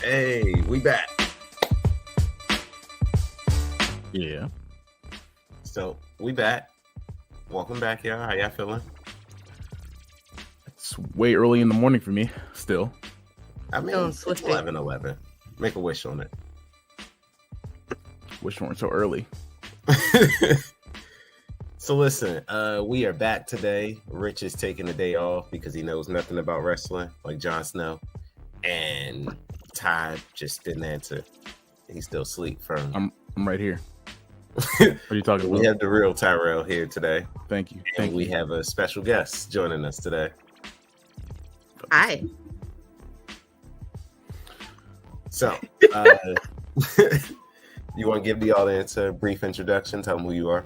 Hey, we back. Yeah. So we back. Welcome back, y'all. How y'all feeling? It's way early in the morning for me still. I mean, it's 11:11. Make a wish on it. Wish weren't so early. So listen, we are back today. Rich is taking the day off because he knows nothing about wrestling, like Jon Snow. And Ty just didn't answer. He's still asleep from. I'm right here. What are you talking about? We have the real Tyrell here today. Thank you. And we have a special guest joining us today. Hi. So, you want to give the audience a brief introduction? Tell them who you are.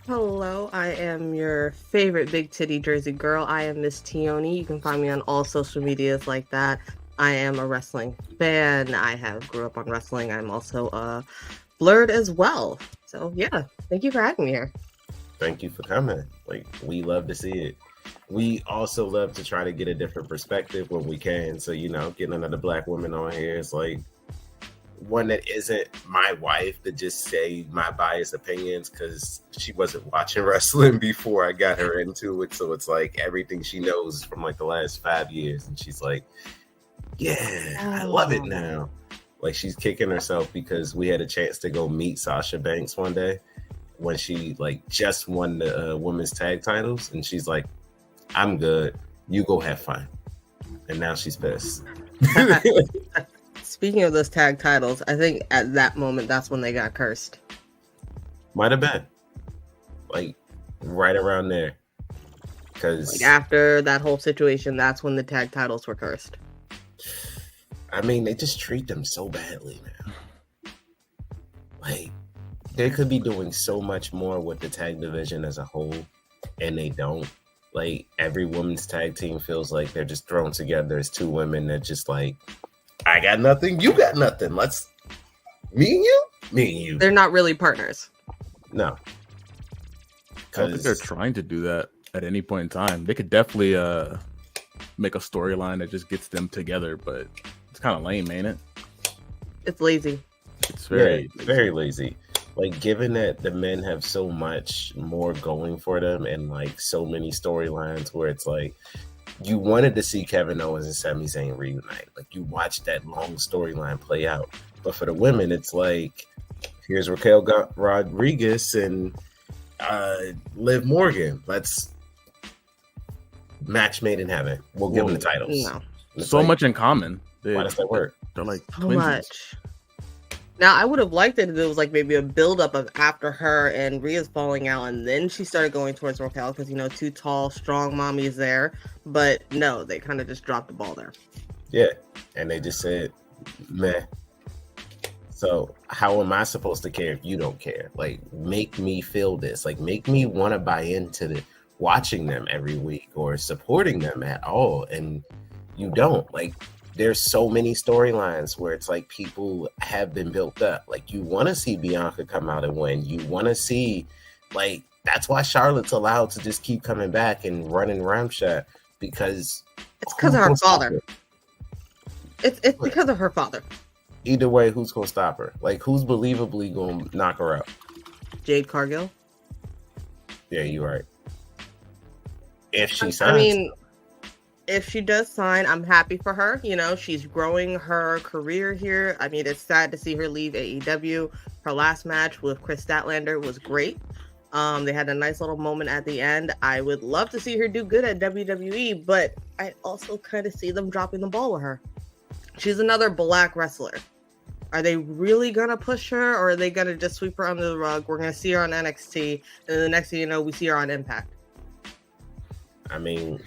Hello, I am your favorite big titty Jersey girl. I am Miss Tioni. You can find me on all social medias like that. I am a wrestling fan. I grew up on wrestling. I'm also a Blerd as well. So yeah, thank you for having me here. Thank you for coming. Like, we love to see it. We also love to try to get a different perspective when we can. So, getting another black woman on here is like one that isn't my wife to just say my biased opinions because she wasn't watching wrestling before I got her into it. So it's like everything she knows from like the last 5 years. And she's like, yeah, I love it now. Like, she's kicking herself because we had a chance to go meet Sasha Banks one day when she like just won the women's tag titles. And she's like, I'm good. You go have fun. And now she's pissed. Speaking of those tag titles, I think at that moment, that's when they got cursed. Might have been. Like, right around there. Because like after that whole situation, that's when the tag titles were cursed. I mean, they just treat them so badly now. Like, they could be doing so much more with the tag division as a whole, and they don't. Like, every women's tag team feels like they're just thrown together as two women that just like, I got nothing, you got nothing. Let's me and you. They're not really partners. No. I don't think they're trying to do that at any point in time. They could definitely make a storyline that just gets them together, but it's kind of lame, ain't it? It's lazy. It's very lazy. Like, given that the men have so much more going for them and like so many storylines where it's like you wanted to see Kevin Owens and Sami Zayn reunite. Like, you watched that long storyline play out. But for the women, it's like, here's Raquel Rodriguez and Liv Morgan. Let's match made in heaven. We'll give them the titles. No. So like, much in common. Why does that work? They're like so much. Now, I would have liked it if it was like maybe a buildup of after her and Rhea's falling out, and then she started going towards Raquel because, two tall, strong mommies there. But no, they kind of just dropped the ball there. Yeah, and they just said, meh. So how am I supposed to care if you don't care? Like, make me feel this. Like, make me want to buy into watching them every week or supporting them at all. And you don't. Like, there's so many storylines where it's like people have been built up. Like, you want to see Bianca come out and win. You want to see, like, that's why Charlotte's allowed to just keep coming back and running Ramshot because it's because of her father. It's because of her father. Either way, who's gonna stop her? Like, who's believably gonna knock her out? Jade Cargill. Yeah, you're right. If she signs. I mean, if she does sign, I'm happy for her. She's growing her career here. I mean, it's sad to see her leave AEW. Her last match with Chris Statlander was great. They had a nice little moment at the end. I would love to see her do good at WWE, but I also kind of see them dropping the ball with her. She's another black wrestler. Are they really going to push her, or are they going to just sweep her under the rug? We're going to see her on NXT, and then the next thing you know, we see her on Impact. I mean,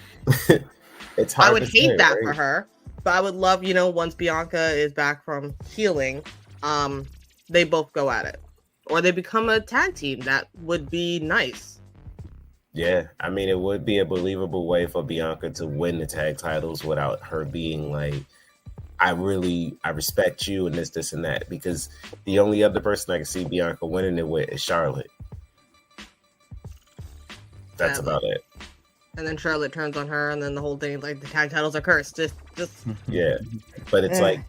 it's hard. I would hate that for her, but I would love, once Bianca is back from healing, they both go at it. Or they become a tag team. That would be nice. Yeah, I mean, it would be a believable way for Bianca to win the tag titles without her being like, I respect you and this and that, because the only other person I can see Bianca winning it with is Charlotte. That's about it. And then Charlotte turns on her, and then the whole thing, like, the tag titles are cursed. Just yeah. But it's like,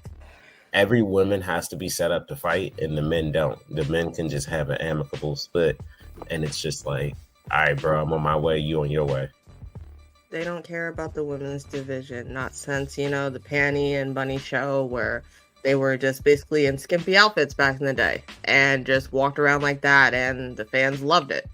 every woman has to be set up to fight, and the men don't. The men can just have an amicable split, and it's just like, all right, bro, I'm on my way, you on your way. They don't care about the women's division, not since, the Panty and Bunny show where they were just basically in skimpy outfits back in the day and just walked around like that, and the fans loved it.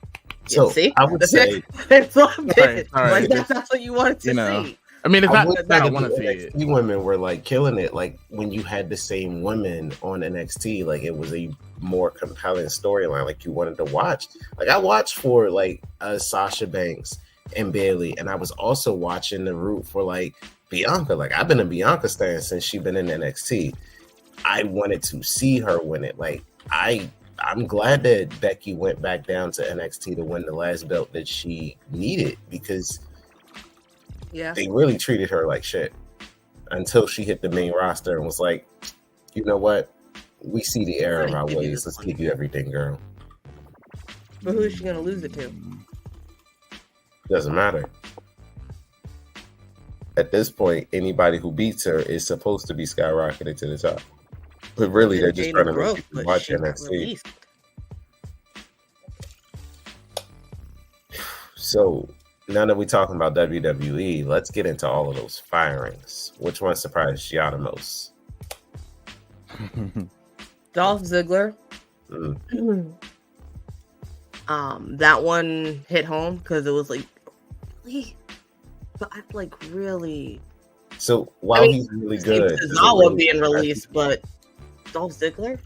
So see, I would say fans loved it. All right. Like that's what you wanted to see. I mean, it's not that I want to see it. Women were like killing it. Like when you had the same women on NXT, like it was a more compelling storyline. Like you wanted to watch. Like I watched for like Sasha Banks and Bailey, and I was also watching the route for like Bianca. Like I've been a Bianca stan since she's been in NXT. I wanted to see her win it. Like I'm glad that Becky went back down to NXT to win the last belt that she needed, because they really treated her like shit until she hit the main roster and was like, you know what? We see the error of our ways. Let's give you everything, girl. But who is she going to lose it to? Doesn't matter. At this point, anybody who beats her is supposed to be skyrocketed to the top. But really, they're just trying to make people watch NXT. So now that we're talking about WWE, let's get into all of those firings. Which one surprised you the most? Dolph Ziggler. That one hit home because it was like, really. So while he's really good, Tozawa being released, but Dolph Ziggler,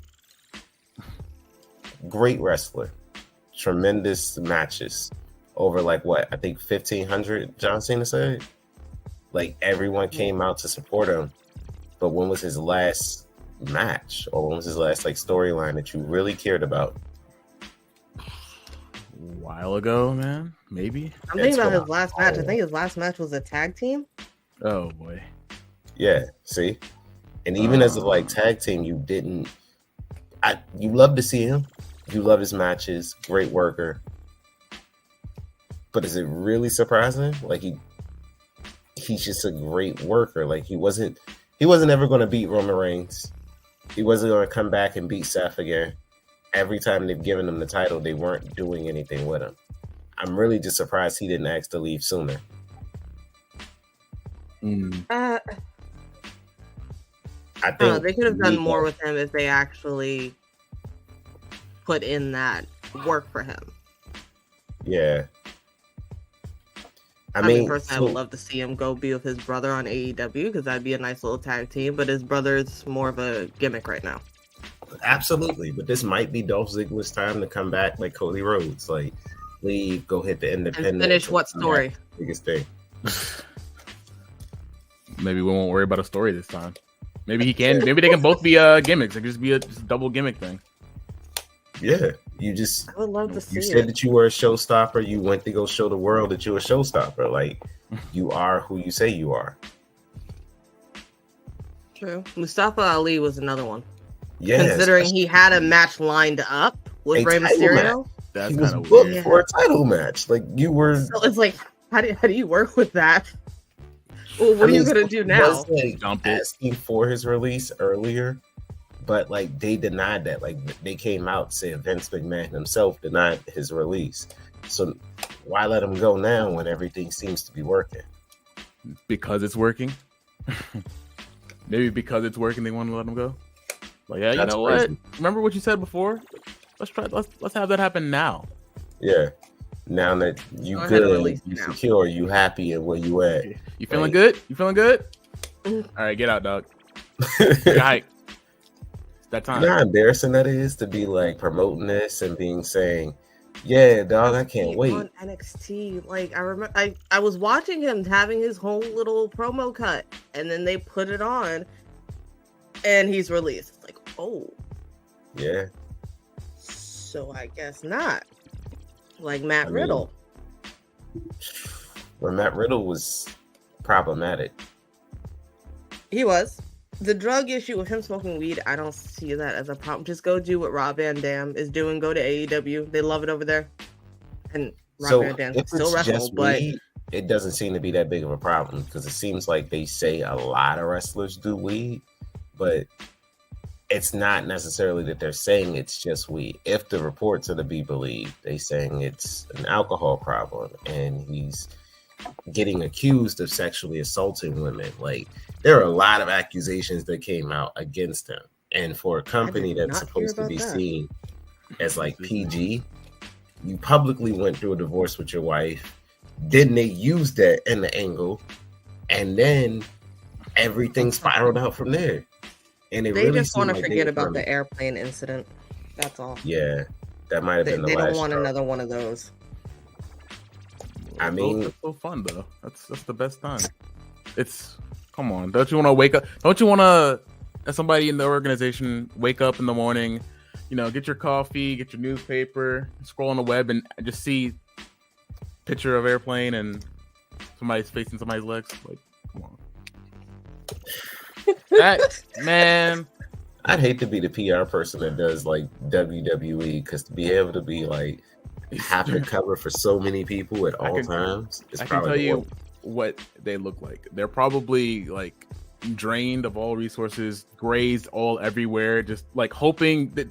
great wrestler, tremendous matches. Over like what I think 1,500. John Cena said, like everyone came out to support him. But when was his last match, or when was his last like storyline that you really cared about? A while ago, man. Maybe. I'm thinking about his last match. I think his last match was a tag team. Oh boy. Yeah. See, and even as a like tag team, you didn't. You love to see him. You love his matches. Great worker. But is it really surprising? Like he's just a great worker. Like he wasn't ever going to beat Roman Reigns. He wasn't going to come back and beat Seth again. Every time they've given him the title, they weren't doing anything with him. I'm really just surprised he didn't ask to leave sooner. I think they could have done more with him if they actually put in that work for him. Yeah. I mean, personally, I would love to see him go be with his brother on AEW because that'd be a nice little tag team. But his brother's more of a gimmick right now. Absolutely, but this might be Dolph Ziggler's time to come back, like Cody Rhodes, like leave, go hit the independent, and finish what story? Biggest thing. Maybe we won't worry about a story this time. Maybe he can. Maybe they can both be gimmicks. It could just be a double gimmick thing. Yeah, I would love to see. You said that you were a showstopper. You went to go show the world that you're a showstopper. Like you are who you say you are. True. Mustafa Ali was another one. Yeah, considering he had a match lined up with Rey Mysterio. That's he was booked for a title match. Like you were. So it's like, how do you work with that? Well, what are you gonna do now? Like asking for his release earlier. But like they denied that. Like they came out saying Vince McMahon himself denied his release. So why let him go now when everything seems to be working? Because it's working. Maybe because it's working, they want to let him go. Like, yeah, that's crazy. What? Remember what you said before? Let's have that happen now. Yeah. Now that you good, you secure, you happy at where you at. You feeling good? You feeling good? All right, get out, dog. Get hype. That time. You know how embarrassing that is to be like promoting this and saying, yeah, dog, I can't wait. On NXT, like I remember, I was watching him having his whole little promo cut, and then they put it on, and he's released. It's like, oh, yeah. So I guess not. Like Matt Riddle. Well, Matt Riddle was problematic. He was. The drug issue with him smoking weed, I don't see that as a problem. Just go do what Rob Van Dam is doing. Go to AEW. They love it over there. And Rob Van Dam still wrestle, but weed, it doesn't seem to be that big of a problem because it seems like they say a lot of wrestlers do weed, but it's not necessarily that they're saying it's just weed. If the reports are to be believed, they saying it's an alcohol problem and he's getting accused of sexually assaulting women. Like, there are a lot of accusations that came out against him. And for a company that's supposed to be seen as like PG, you publicly went through a divorce with your wife. Then they used that in the angle, and then everything spiraled out from there. And they really just want to forget about the airplane incident. That's all. Yeah, that might have been the last. They don't want another one of those. I mean, it's so fun though. That's the best time. It's come on. Don't you want to wake up? Don't you want to, as somebody in the organization, wake up in the morning, get your coffee, get your newspaper, scroll on the web, and just see picture of airplane and somebody's facing somebody's legs? Like, come on. That man, I'd hate to be the PR person that does like WWE, because to be able to be like have to cover for so many people at all times. I can tell you what they look like. They're probably like drained of all resources, grazed all everywhere, just like hoping that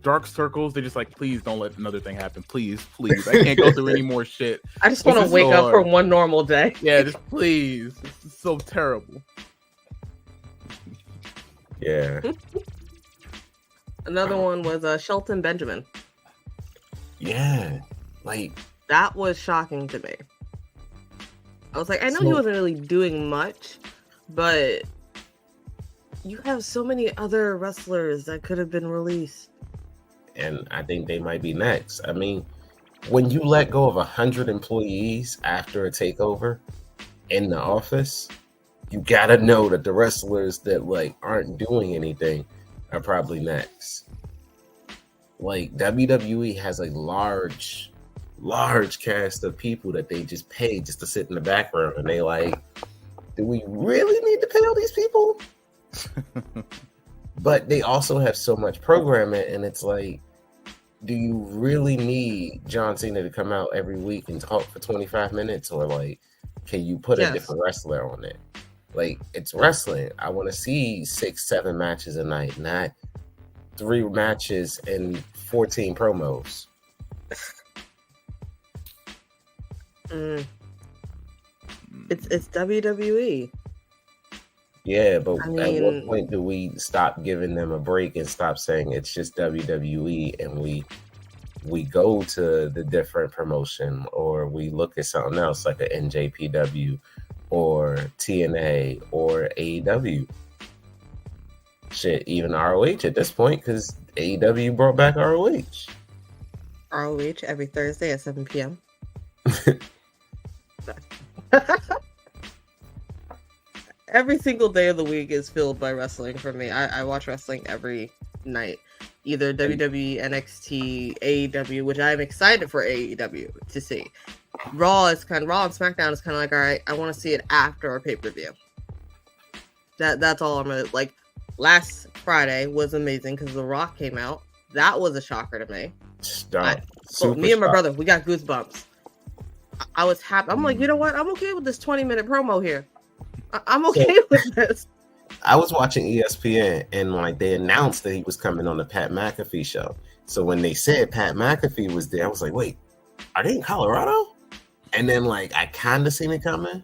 dark circles. They're just like, please don't let another thing happen. Please. I can't go through any more shit. I just want to wake up for one normal day. Yeah, just please. It's so terrible. Yeah. Another one was Shelton Benjamin. Yeah, like that was shocking to me. I was like, I know he wasn't really doing much, but you have so many other wrestlers that could have been released. And I think they might be next. I mean, when you let go of 100 employees after a takeover in the office, you gotta know that the wrestlers that like aren't doing anything are probably next. Like, WWE has a large cast of people that they just pay just to sit in the background, and they like, do we really need to pay all these people? But they also have so much programming, and it's like, do you really need John Cena to come out every week and talk for 25 minutes? Or like, can you put a different wrestler on it? Like, it's wrestling. I want to see 6-7 matches a night, not 3 matches and 14 promos. It's WWE. Yeah, but at what point do we stop giving them a break and stop saying it's just WWE, and we go to the different promotion, or we look at something else like a NJPW or TNA or AEW? Shit, even ROH at this point, because AEW brought back ROH. ROH every Thursday at 7 p.m. Every single day of the week is filled by wrestling for me. I watch wrestling every night. Either WWE, NXT, AEW, which I'm excited for AEW to see. Raw and SmackDown is kind of like, all right, I want to see it after our pay-per-view. That's all I'm really like. Last Friday was amazing because The Rock came out. That was a shocker to me. Me and my brother, we got goosebumps. I was happy. I'm like, you know what? I'm okay with this 20-minute promo here. I'm okay with this. I was watching ESPN, and like they announced that he was coming on the Pat McAfee show. So when they said Pat McAfee was there, I was like, wait, are they in Colorado? And then like I kind of seen it coming,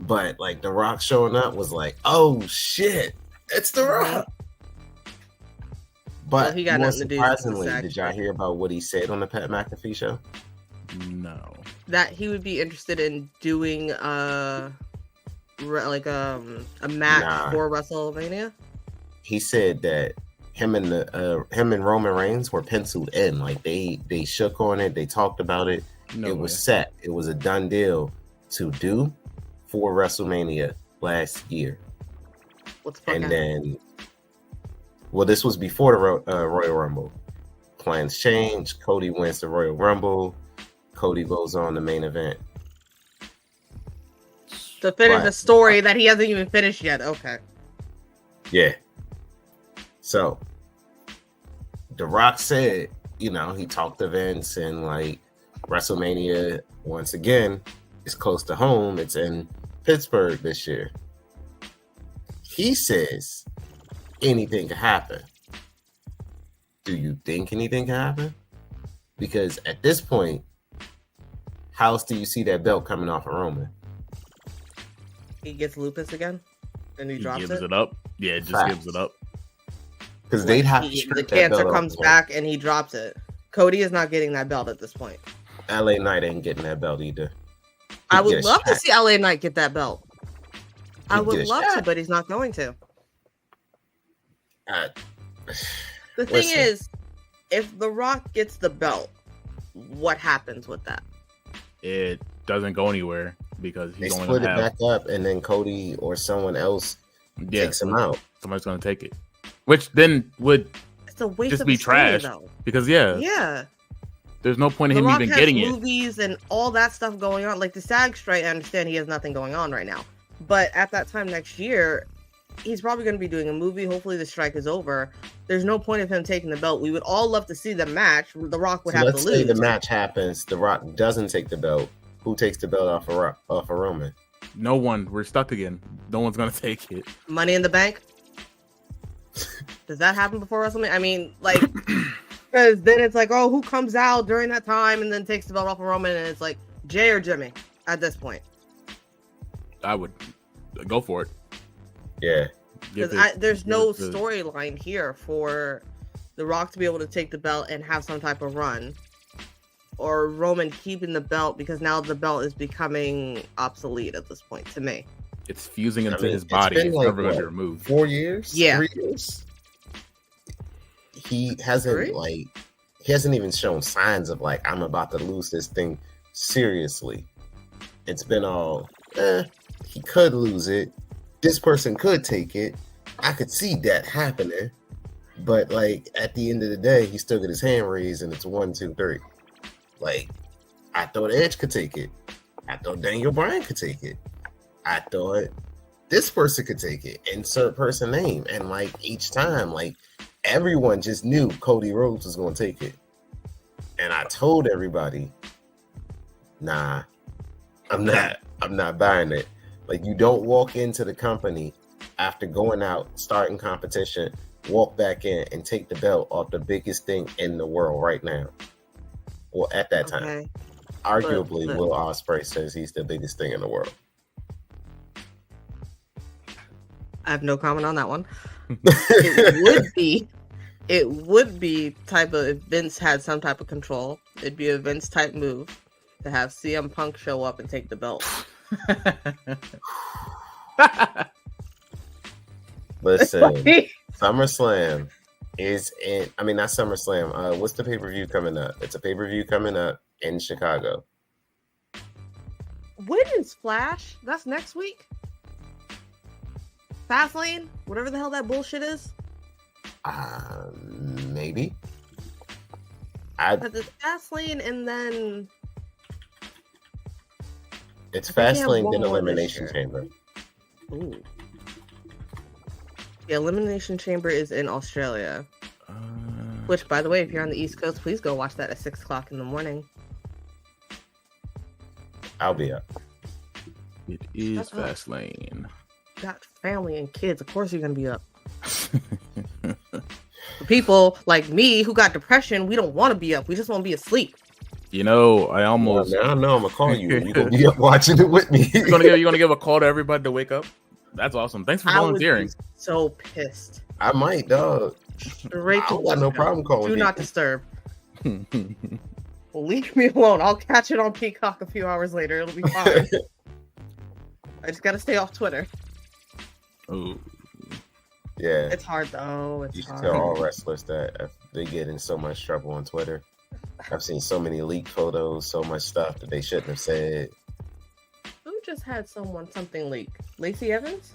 but like The Rock showing up was like, oh shit, it's The Rock. But well, he got more surprisingly, did y'all hear about what he said on the Pat McAfee show? No. That he would be interested in doing a match for WrestleMania. He said that him and Roman Reigns were penciled in. Like they shook on it. They talked about it. It was set. It was a done deal to do for WrestleMania last year. Then, well, this was before the Royal Rumble. Plans change. Cody wins the Royal Rumble. Cody goes on the main event. To finish the story that he hasn't even finished yet. Okay. Yeah. So, The Rock said, he talked to Vince, and like WrestleMania, once again, is close to home. It's in Pittsburgh this year. He says anything could happen. do you think anything can happen? Because at this point, how else do you see that belt coming off of Roman? He gets lupus again, and he drops gives it up. Yeah, it just gives it up. Because they'd have to the strip that cancer belt comes off. back and he drops it. Cody is not getting that belt at this point. LA Knight ain't getting that belt either. I would love to see LA Knight get that belt. I He'd would get a love shot. to, but he's not going to. The thing Listen. is, if The Rock gets the belt, what happens with that? It doesn't go anywhere because They he's only split going it to have. back up, and then Cody or someone else takes him out. Somebody's going to take it, which then would It's a waste just of be a story, trash though. because Yeah. there's no point in The him Rock even has getting it. movies and all that stuff going on. Like the SAG strike, I understand he has nothing going on right now. But at that time next year, he's probably going to be doing a movie. Hopefully the strike is over. There's no point of him taking the belt. We would all love to see the match. The Rock would have to Let's lose. say the match happens. The Rock doesn't take the belt. Who takes the belt off of Roman? No one. We're stuck again. No one's going to take it. Money in the Bank? Does that happen before WrestleMania? I mean, like, because then it's like, oh, who comes out during that time and then takes the belt off of Roman? And it's like, Jay or Jimmy at this point. I would go for it. Yeah. Give Because it- there's give no it to- storyline here for The Rock to be able to take the belt and have some type of run. Or Roman keeping the belt because now the belt is becoming obsolete at this point to me. It's fusing into mean, his it's body. been It's like, never going to be what, removed. 4 years? Yeah. 3 years? He hasn't Three? he hasn't even shown signs of like, I'm about to lose this thing seriously. It's been all he could lose it. This person could take it. I could see that happening. But like at the end of the day, he still got his hand raised and it's 1, 2, 3. Like, I thought Edge could take it. I thought Daniel Bryan could take it. I thought this person could take it. Insert person name. And like each time, like everyone just knew Cody Rhodes was going to take it. And I told everybody, nah, I'm not buying it. Like, you don't walk into the company after going out, starting competition, walk back in and take the belt off the biggest thing in the world right now. Well, at that time, Okay. arguably, But- Will Ospreay says he's the biggest thing in the world. I have no comment on that one. It would be type of, if Vince had some type of control, it'd be a Vince type move to have CM Punk show up and take the belt. Listen, SummerSlam is in, I mean, not SummerSlam. What's the pay-per-view coming up? It's a pay-per-view coming up in Chicago. When is Flash? That's next week? Fastlane? Whatever the hell that bullshit is? Maybe. But it's Fastlane and then... It's I think they have Fastlane, one then more this Elimination year. Chamber. Ooh. The Elimination Chamber is in Australia. Which, by the way, if you're on the East Coast, please go watch that at 6 o'clock in the morning. I'll be up. It is Shut up. Fastlane. Got family and kids. Of course you're going to be up. For people like me who got depression, we don't want to be up. We just want to be asleep. You know, I almost. I know I'm gonna call you. You gonna be up watching it with me. You gonna give a call to everybody to wake up? That's awesome. Thanks for I would volunteering. be so pissed. I might, dog. Straight I to don't got no voicemail. problem calling Do not people. disturb. Leave me alone. I'll catch it on Peacock a few hours later. It'll be fine. I just gotta stay off Twitter. Ooh. Yeah, It's hard though. you It's should tell hard. all wrestlers that if they get in so much trouble on Twitter. I've seen so many leaked photos, so much stuff that they shouldn't have said. Who just had something leak? Lacey Evans?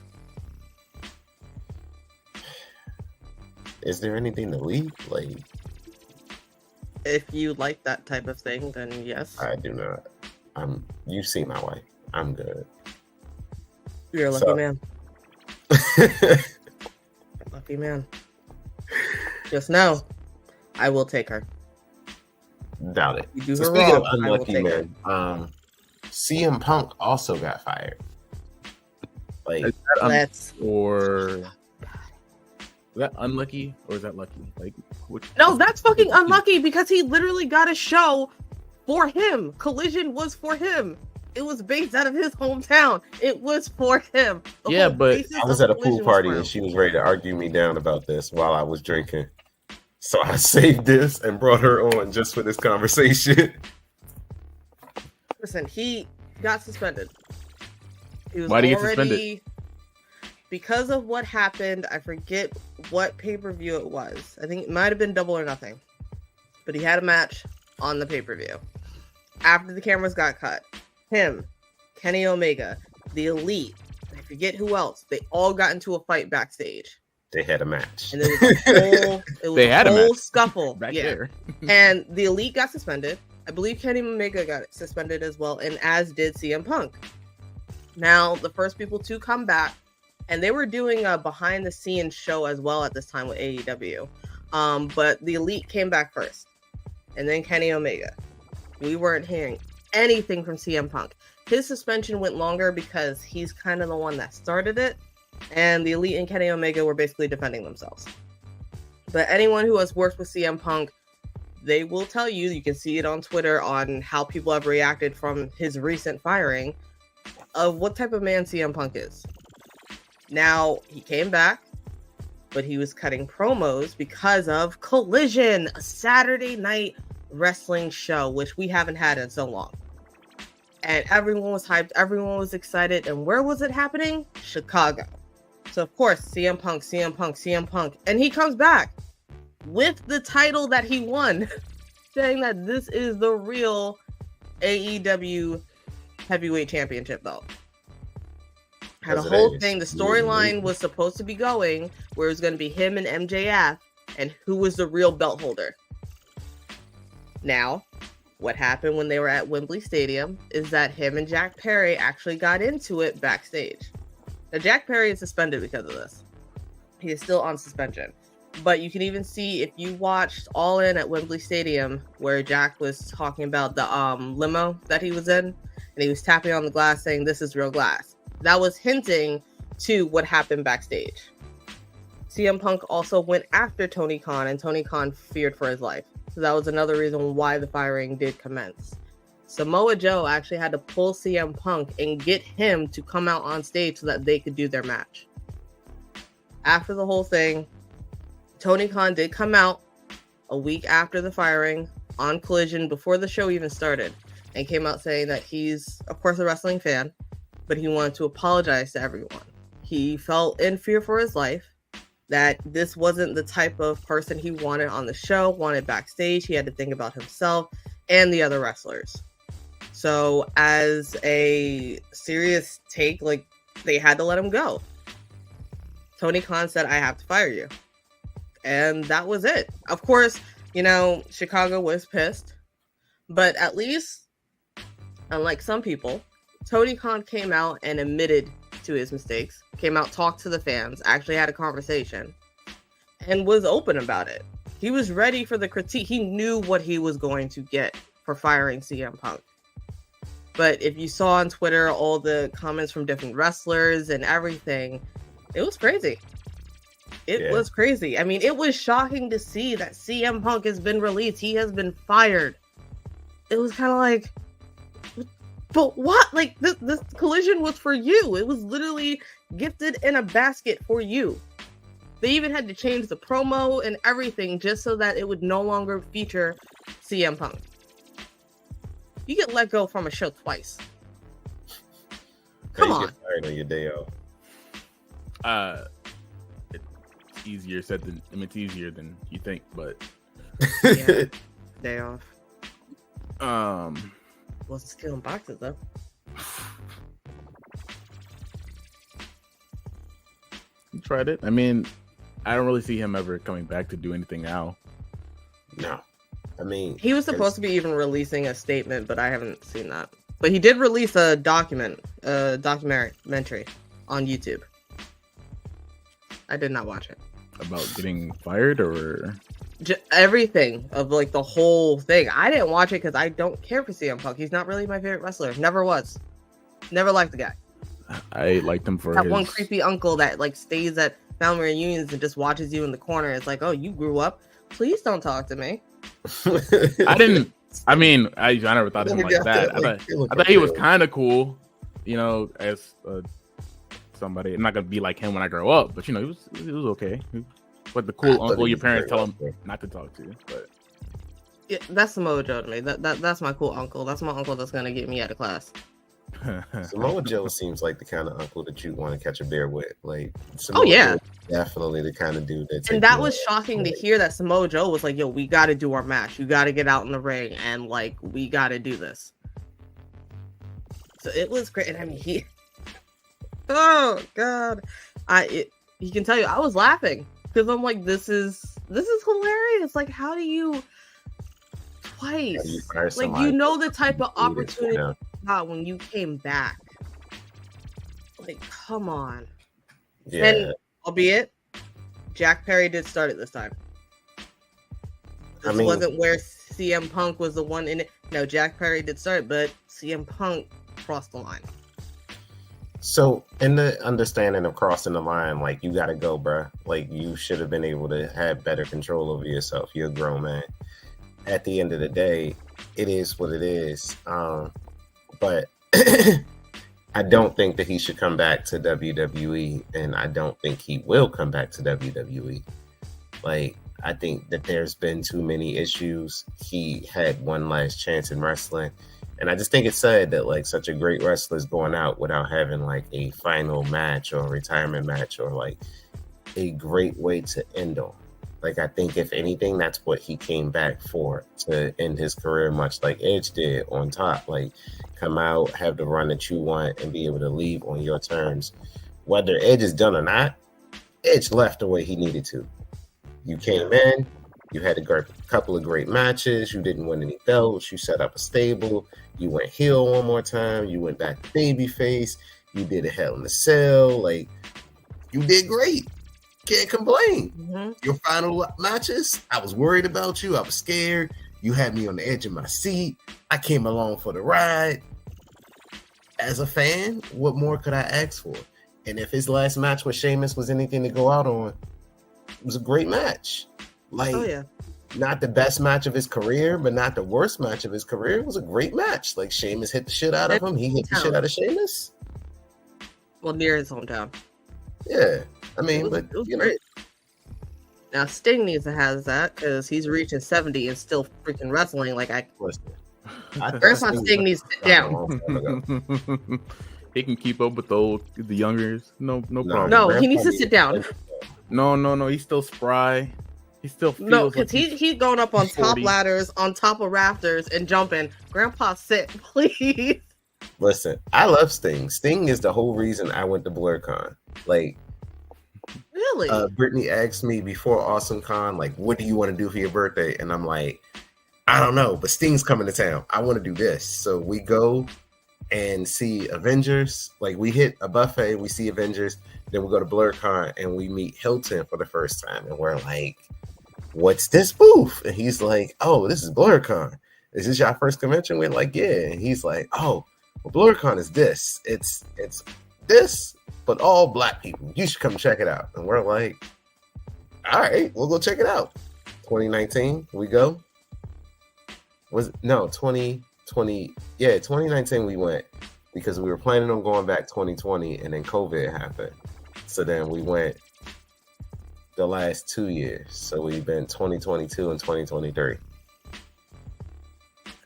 Is there anything to leak? Like, If you like that type of thing, then yes. I do not. You see my wife. I'm good. You're a lucky So- man. Lucky man. Just know, I will take her. Doubt it. You do So her speaking wrong, of I will unlucky take her. men, CM Punk also got fired. Like, Let's. Or that unlucky or is that lucky? Like, No, that's fucking unlucky because he literally got a show for him. Collision was for him. It was based out of his hometown. It was for him. Yeah, but I was at a pool party and she was ready to argue me down about this while I was drinking. So I saved this and brought her on just for this conversation. Listen, he got suspended. He was Why did he get suspended? Because of what happened. I forget what pay-per-view it was. I think it might have been Double or Nothing. But he had a match on the pay-per-view. After the cameras got cut, him, Kenny Omega, the Elite, I forget who else, they all got into a fight backstage. They had a match. And there was a whole scuffle back there. And the Elite got suspended. I believe Kenny Omega got suspended as well, and as did CM Punk. Now, the first people to come back, and they were doing a behind-the-scenes show as well at this time with AEW. But the Elite came back first, and then Kenny Omega. We weren't hearing anything from CM Punk. His suspension went longer because he's kind of the one that started it, and the Elite and Kenny Omega were basically defending themselves. But anyone who has worked with CM Punk, they will tell you, you can see it on Twitter on how people have reacted from his recent firing, of what type of man CM Punk is. Now, he came back, but he was cutting promos because of Collision, a Saturday night wrestling show, which we haven't had in so long. And everyone was hyped, everyone was excited, and where was it happening? Chicago. So, of course, CM Punk, and he comes back with the title that he won, saying that this is the real AEW Heavyweight Championship belt. Had a whole thing. The storyline was supposed to be going where it was going to be him and MJF and who was the real belt holder. Now, what happened when they were at Wembley Stadium is that him and Jack Perry actually got into it backstage. Now, Jack Perry is suspended because of this. He is still on suspension. But you can even see, if you watched All In at Wembley Stadium, where Jack was talking about the limo that he was in, and he was tapping on the glass saying, "This is real glass." That was hinting to what happened backstage. CM Punk also went after Tony Khan, and Tony Khan feared for his life. So that was another reason why the firing did commence. Samoa Joe actually had to pull CM Punk and get him to come out on stage so that they could do their match. After the whole thing, Tony Khan did come out a week after the firing on Collision before the show even started and came out saying that he's, of course, a wrestling fan, but he wanted to apologize to everyone. He felt in fear for his life, that this wasn't the type of person he wanted on the show, wanted backstage. He had to think about himself and the other wrestlers. So as a serious take, like, they had to let him go. Tony Khan said, "I have to fire you." And that was it. Of course, you know, Chicago was pissed, but at least, unlike some people, Tony Khan came out and admitted to his mistakes, came out, talked to the fans, actually had a conversation, and was open about it. He was ready for the critique. He knew what he was going to get for firing CM Punk. But if you saw on Twitter all the comments from different wrestlers and everything, it was crazy. It was crazy. I mean, it was shocking to see that CM Punk has been released. He has been fired. It was kind of like, but what? Like, this Collision was for you. It was literally gifted in a basket for you. They even had to change the promo and everything just so that it would no longer feature CM Punk. You get let go from a show twice. Come on. Get fired on your day off. It's easier said than, I mean, it's easier than you think, but yeah, day off. Wasn't stealing boxes though. He tried it. I mean, I don't really see him ever coming back to do anything now. No. I mean, he was supposed to be even releasing a statement, but I haven't seen that. But he did release a documentary on YouTube. I did not watch it. About getting fired or everything of like the whole thing. I didn't watch it because I don't care for CM Punk. He's not really my favorite wrestler. Never was. Never liked the guy. I liked him for that one creepy uncle that like stays at family reunions and just watches you in the corner. It's like, oh, you grew up. Please don't talk to me. I never thought of him like that. I thought he was kind of cool, as somebody. I'm not gonna be like him when I grow up, but he was okay. Like the cool uncle your parents tell him not to talk to. But yeah, that's Samoa Joe to me. That's my cool uncle. That's my uncle that's gonna get me out of class. Samoa Joe seems like the kind of uncle that you want to catch a beer with. Like, Samoa Joe, definitely the kind of dude that. And that was shocking to hear that Samoa Joe was like, "Yo, we got to do our match. You got to get out in the ring, and like, we got to do this." So it was great, and I mean, oh god, he can tell you, I was laughing because I'm like, this is hilarious. Like, how do you twice? Like, the type of opportunity. When you came back, like, come on. Yeah. And albeit Jack Perry did start it this time. This wasn't where CM Punk was the one in it. No, Jack Perry did start, but CM Punk crossed the line. So, in the understanding of crossing the line, like, you gotta go, bruh. Like, you should have been able to have better control over yourself. You're a grown man. At the end of the day, it is what it is. But I don't think that he should come back to WWE, and I don't think he will come back to WWE. Like, I think that there's been too many issues. He had one last chance in wrestling, and I just think it's sad that like such a great wrestler is going out without having like a final match or a retirement match or like a great way to end on. Like, I think if anything, that's what he came back for, to end his career, much like Edge did on top. Like, come out, have the run that you want, and be able to leave on your terms. Whether Edge is done or not, Edge left the way he needed to. You came in, you had a couple of great matches, you didn't win any belts, you set up a stable, you went heel one more time, you went back to babyface, you did a Hell in a Cell, like, you did great. Can't complain. Mm-hmm. Your final matches, I was worried about you. I was scared. You had me on the edge of my seat. I came along for the ride. As a fan, what more could I ask for? And if his last match with Sheamus was anything to go out on, it was a great match. Like, not the best match of his career, but not the worst match of his career. It was a great match. Like, Sheamus hit the shit out of him. He hit the shit out of Sheamus. Well, near his hometown. Yeah. I mean, but you know. Great. Now Sting needs to have that because he's reaching 70 and still freaking wrestling. Like, Grandpa Sting needs to sit down. He can keep up with the youngers. No problem. No, he needs to sit down. No. He's still spry. He still feels because he's going up on 40. Top ladders, on top of rafters, and jumping. Grandpa, sit, please. Listen, I love Sting. Sting is the whole reason I went to BlerdCon. Like, really? Brittany asked me before Awesome Con, like, what do you want to do for your birthday? And I'm like, I don't know, but Sting's coming to town. I want to do this. So we go and see Avengers. Like, we hit a buffet, we see Avengers, then we go to BlerdCon and we meet Hilton for the first time. And we're like, what's this booth? And he's like, oh, this is BlerdCon. Is this your first convention? We're like, yeah. And he's like, oh, well, BlerdCon is this. It's this, but all black people. You should come check it out. And we're like, all right, we'll go check it out. 2019, we go. 2020. Yeah, 2019 we went because we were planning on going back 2020 and then COVID happened. So then we went the last 2 years. So we've been 2022 and 2023.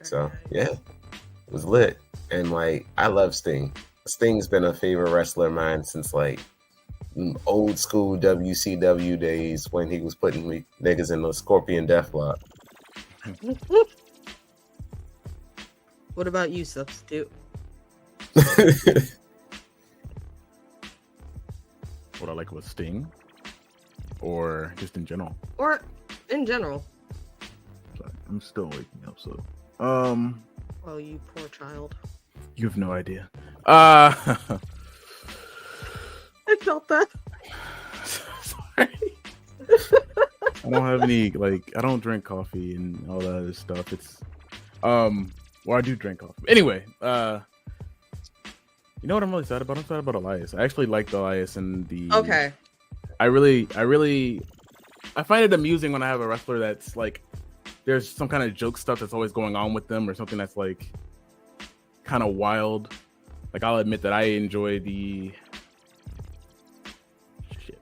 So yeah, it was lit. And like, I love Sting. Sting's been a favorite wrestler of mine since like old school WCW days when he was putting niggas in the Scorpion Deathlock. What about you, Substitute? What I like with Sting? Or just in general? Or in general. Sorry, I'm still waking up, so. Oh, you poor child. You have no idea. I felt that. Sorry. I don't have any, like, I don't drink coffee and all that other stuff. It's, well, I do drink coffee. Anyway, you know what I'm really sad about? I'm sad about Elias. I actually liked Elias in the... Okay. I find it amusing when I have a wrestler that's like, there's some kind of joke stuff that's always going on with them, or something that's like kind of wild. Like, I'll admit that I enjoy the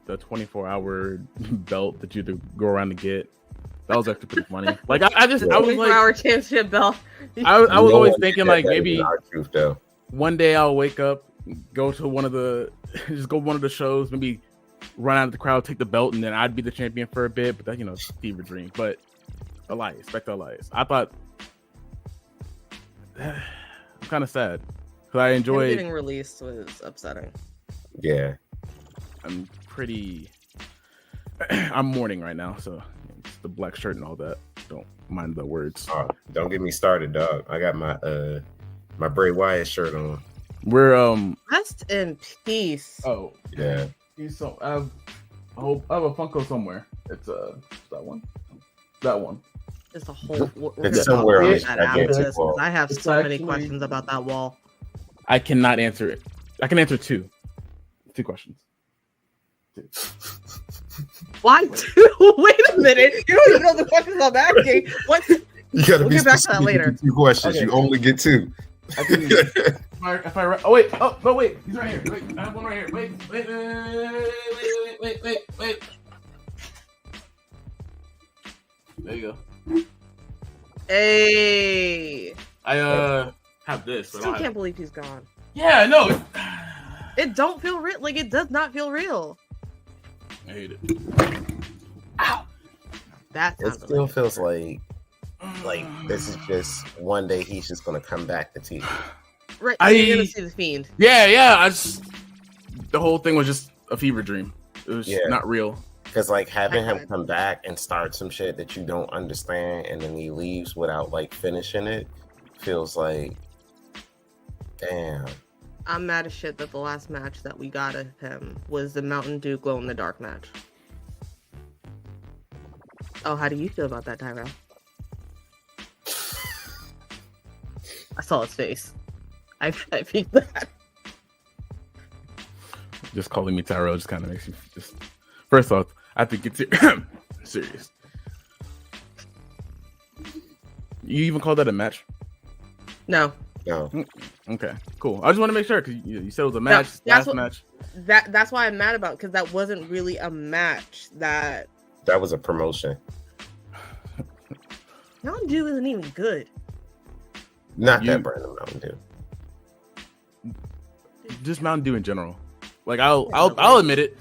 24-hour belt that you had to go around to get. That was actually pretty funny. Like, I was like, 24-hour championship belt. I was always thinking like maybe R-Truth, though. one day I'll wake up, go to one of the shows, maybe run out of the crowd, take the belt, and then I'd be the champion for a bit. But that, it's a fever dream. But Elias, back to Elias. I thought I'm kind of sad because I enjoyed getting released was upsetting. Yeah, I'm mourning right now, so it's the black shirt and all that. Don't mind the words. Oh, don't get me started, dog. I got my my Bray Wyatt shirt on. We're Rest in peace. Oh yeah. I have a Funko somewhere. It's that one. That one. It's a whole. It's somewhere on this. wall. I have so many questions about that wall. I cannot answer it. I can answer two questions. Why two? Wait a minute. You don't even know the questions I'm asking. What? You gotta we'll be get back to that later. 2 questions. Okay. You only get 2. Wait, he's right here. Wait, I have one right here. Wait. There you go. Hey. I have this. Still can't believe he's gone. Yeah, I know. It don't feel real. Like, it does not feel real. I hate it. Ow. That it still feels like this is just one day he's just gonna come back to TV. Right, you're gonna see the Fiend. Yeah. The whole thing was just a fever dream. It was not real. Because like having him come back and start some shit that you don't understand, and then he leaves without like finishing it, feels like, damn. I'm mad as shit that the last match that we got of him was the Mountain Dew glow in the dark match. Oh, how do you feel about that, Tyrell? I saw his face. I peeked that. Just calling me Tyrell just kind of makes you just. First off, I think it's serious. You even call that a match? No. Okay, cool. I just want to make sure because you said it was a match. No, match. That's why I'm mad about it, because that wasn't really a match. That was a promotion. Mountain Dew isn't even good. Not that brand of Mountain Dew. Just Mountain Dew in general. Like I'll admit it.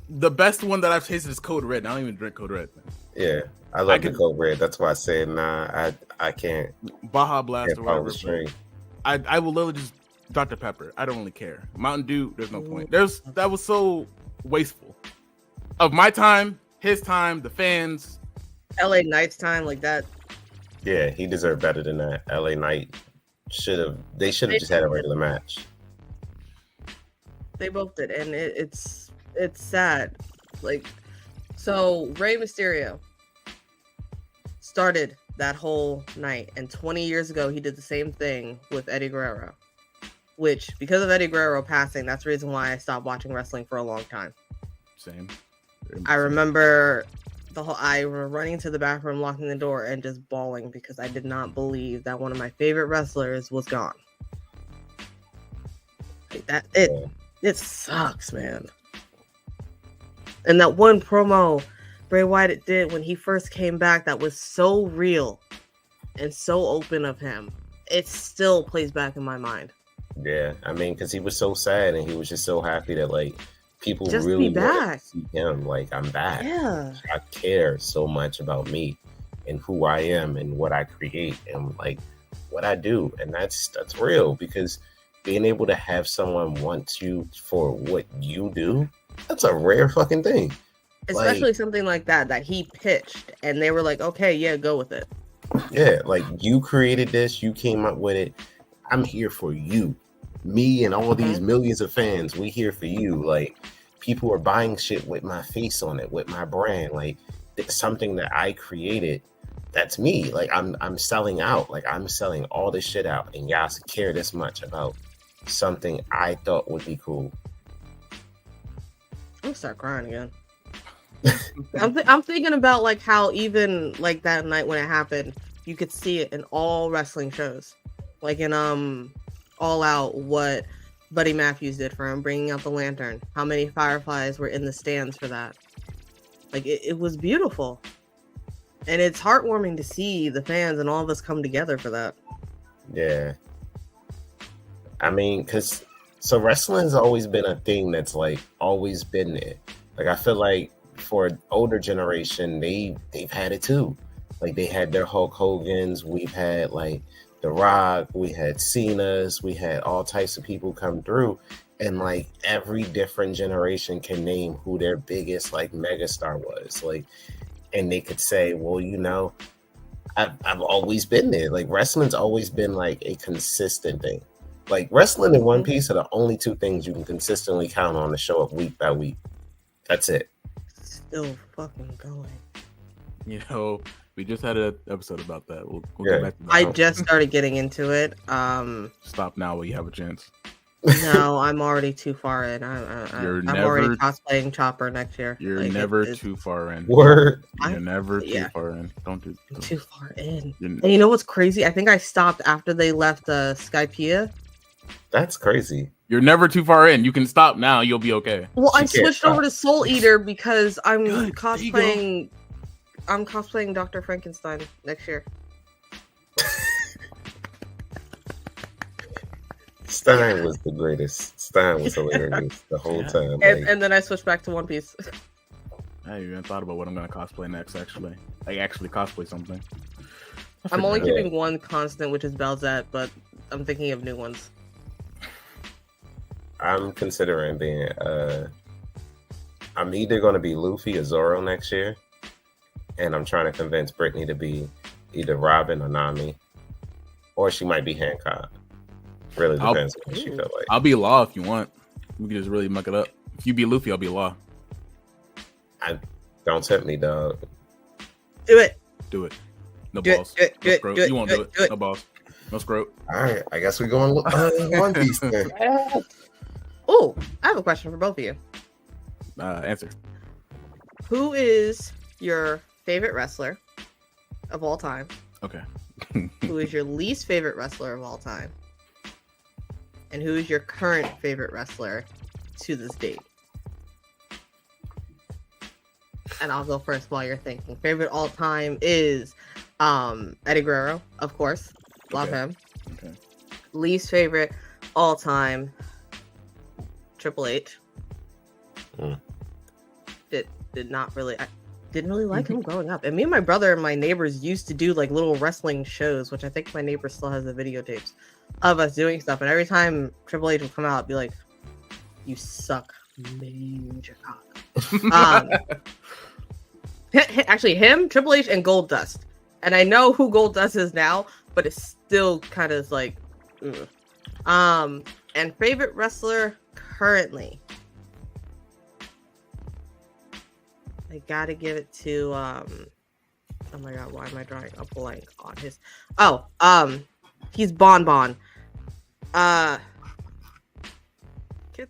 The best one that I've tasted is Code Red. I don't even drink Code Red. Yeah, I like the Code Red. That's why I said I can't. Baja Blast or whatever. I will literally just Dr. Pepper. I don't really care. Mountain Dew, there's no point. That was so wasteful of my time, his time, the fans. LA Knight's time, like that. Yeah, he deserved better than that. LA Knight should have just had a regular match. They both did, and it's sad. Like, so Rey Mysterio started that whole night, and 20 years ago he did the same thing with Eddie Guerrero, which, because of Eddie Guerrero passing, that's the reason why I stopped watching wrestling for a long time. Same. I remember I was running to the bathroom, locking the door, and just bawling because I did not believe that one of my favorite wrestlers was gone. Like it sucks, man. And that one promo Bray Wyatt did when he first came back, that was so real and so open of him. It still plays back in my mind. Yeah, I mean, because he was so sad and he was just so happy that like people just really be back. To see him. Like, I'm back. Yeah, I care so much about me and who I am and what I create and like what I do, and that's real, because being able to have someone want you for what you do, that's a rare fucking thing. Especially like, something like that he pitched and they were like, okay, yeah, go with it. Yeah, like, you created this, you came up with it. I'm here for you. Me and all these millions of fans, we here for you. Like, people are buying shit with my face on it, with my brand. Like, it's something that I created. That's me. Like, I'm selling out. Like, I'm selling all this shit out, and y'all care this much about something I thought would be cool. gonna start crying again. I'm thinking about like how even like that night when it happened, you could see it in all wrestling shows, like in All Out, what Buddy Matthews did for him, bringing out the lantern. How many fireflies were in the stands for that? Like it was beautiful, and it's heartwarming to see the fans and all of us come together for that. Yeah, I mean, so wrestling's always been a thing that's like always been there. Like I feel like for an older generation, they've had it too. Like they had their Hulk Hogan's, we've had like The Rock, we had Cena's, we had all types of people come through, and like every different generation can name who their biggest like megastar was. Like, and they could say, well, you know, I've always been there. Like wrestling's always been like a consistent thing. Like wrestling and One Piece are the only two things you can consistently count on to show up week by week. That's it. Still fucking going. You know, we just had an episode about that. We'll Yeah. get back to that. I just started getting into it. Stop now while you have a chance. No, I'm already too far in. I'm already cosplaying Chopper next year. You're Like, never it's too far in. Word. You're never too yeah. far in. Don't do. too far in. You're- And you know what's crazy? I think I stopped after they left Skypiea. That's crazy. You're never too far in. You can stop now. You'll be okay. Well, I She can't switched stop. over to Soul Eater because I'm Good. There you cosplaying. I'm cosplaying Dr. Frankenstein next year. Stein was the greatest. Stein was hilarious the whole time. Like, And then I switched back to One Piece. I haven't even thought about what I'm gonna cosplay next. Actually, like actually cosplay something. I'm only Yeah. keeping one constant, which is Belzette, but I'm thinking of new ones. I'm considering being I'm either going to be Luffy or Zoro next year, and I'm trying to convince Brittany to be either Robin or Nami, or she might be Hancock. Really depends on what she feel like. I'll be Law if you want. We can just really muck it up. If you be Luffy, I'll be Law. Don't tempt me, dog. Do it. Do it. No Do it, balls. do it, do No it, scrote. do it, You won't do do it, it. do it. No balls. No scrote. All right, I guess we're going One Piece then. Oh, I have a question for both of you. Answer. Who is your favorite wrestler of all time? Okay. Who is your least favorite wrestler of all time? And who is your current favorite wrestler to this date? And I'll go first while you're thinking. Favorite all time is Eddie Guerrero, of course. Love Okay. him. Okay. Least favorite all time, Triple H. Mm. I didn't really like him growing up. And me and my brother and my neighbors used to do like little wrestling shows, which I think my neighbor still has the videotapes of us doing stuff. And every time Triple H would come out, I'd be like, "You suck, major cock." Actually, him, Triple H, and Gold Dust. And I know who Gold Dust is now, but it's still kind of like, ugh. And favorite wrestler currently, I gotta give it to oh my god, why am I drawing a blank on his he's Bon Bon. Can't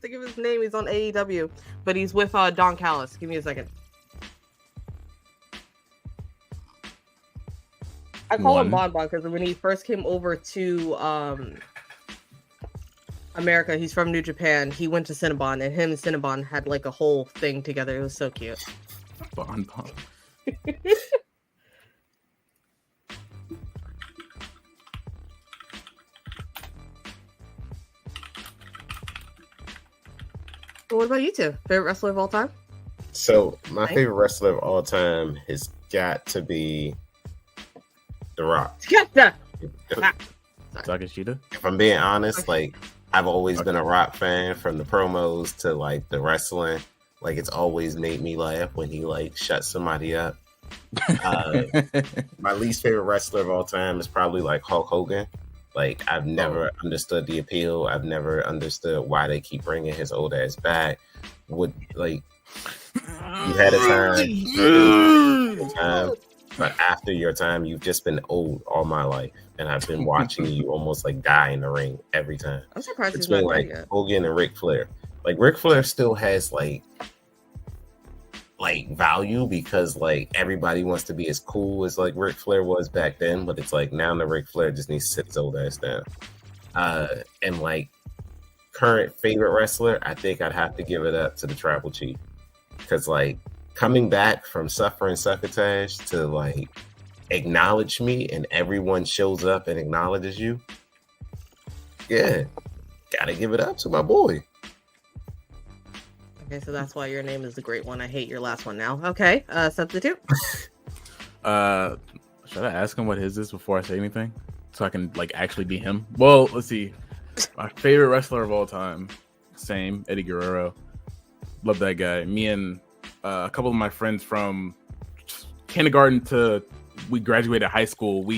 think of his name. He's on AEW, but he's with Don Callis. Give me a second. I call him Bon Bon because when he first came over to America, he's from New Japan. He went to Cinnabon, and him and Cinnabon had like a whole thing together. It was so cute. Bon Bon. Well, what about you two? Favorite wrestler of all time? So my favorite wrestler of all time has got to be The Rock. Skepta! Takeshita. If I'm being honest, like I've always been a Rock fan from the promos to like the wrestling. Like it's always made me laugh when he like shuts somebody up. My least favorite wrestler of all time is probably like Hulk Hogan. Like I've never understood the appeal. I've never understood why they keep bringing his old ass back. Would like you had a time, but after your time, you've just been old all my life, and I've been watching you almost like die in the ring every time. I'm surprised he's Between not like dead yet. Hogan and Ric Flair. Like Ric Flair still has like like value because like everybody wants to be as cool as like Ric Flair was back then, but it's like now the Ric Flair just needs to sit his old ass down. And like current favorite wrestler, I think I'd have to give it up to the Tribal Chief because like coming back from suffering succotash to like acknowledge me and everyone shows up and acknowledges you. Yeah, gotta give it up to my boy. Okay, so that's why your name is the Great One. I hate your last one now. Okay, substitute. Should I ask him what his is before I say anything, so I can like actually be him? Well, let's see. My favorite wrestler of all time, same Eddie Guerrero. Love that guy. Me and a couple of my friends from kindergarten to we graduated high school.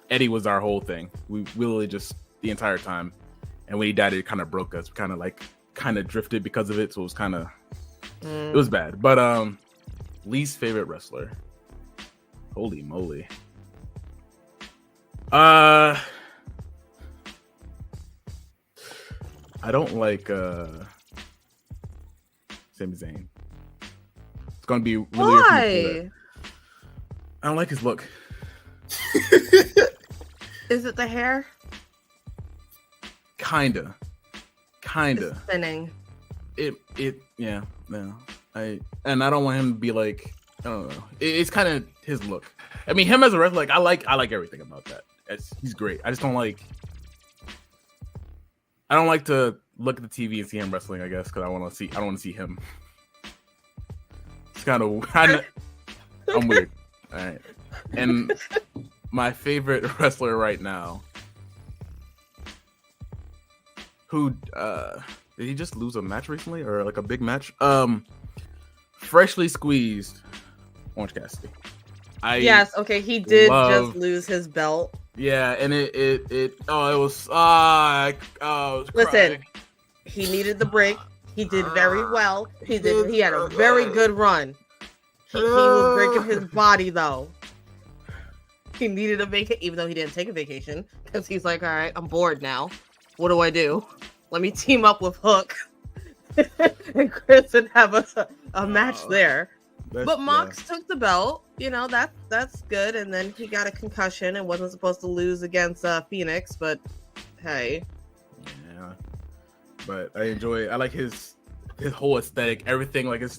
Eddie was our whole thing. We literally just the entire time. And when he died, it kind of broke us. We kind of drifted because of it. So it was kind of it was bad. But least favorite wrestler. Holy moly. I don't like Sami Zayn. It's gonna be really Why? I don't like his look. Is it the hair? Kinda. It's thinning. Yeah. I don't want him to be like, I don't know. It's kind of his look. I mean, him as a wrestler, like I like everything about that. He's great. I just don't like. I don't like to look at the TV and see him wrestling. I guess because I don't want to see him. It's kind of. I'm weird. All right. And my favorite wrestler right now. Who did he just lose a match recently or like a big match? Freshly squeezed Orange Cassidy. Yes, okay, he did just lose his belt. Yeah, and it was Listen, crying. he needed the break. He did very well. He had a very good run. He was breaking his body though. He needed a vacation, even though he didn't take a vacation, because he's like, all right, I'm bored now. What do I do? Let me team up with Hook and Chris and have a match there. But Mox took the belt. You know, that's good. And then he got a concussion and wasn't supposed to lose against Phoenix. But hey. Yeah. But I like his whole aesthetic. Everything like it's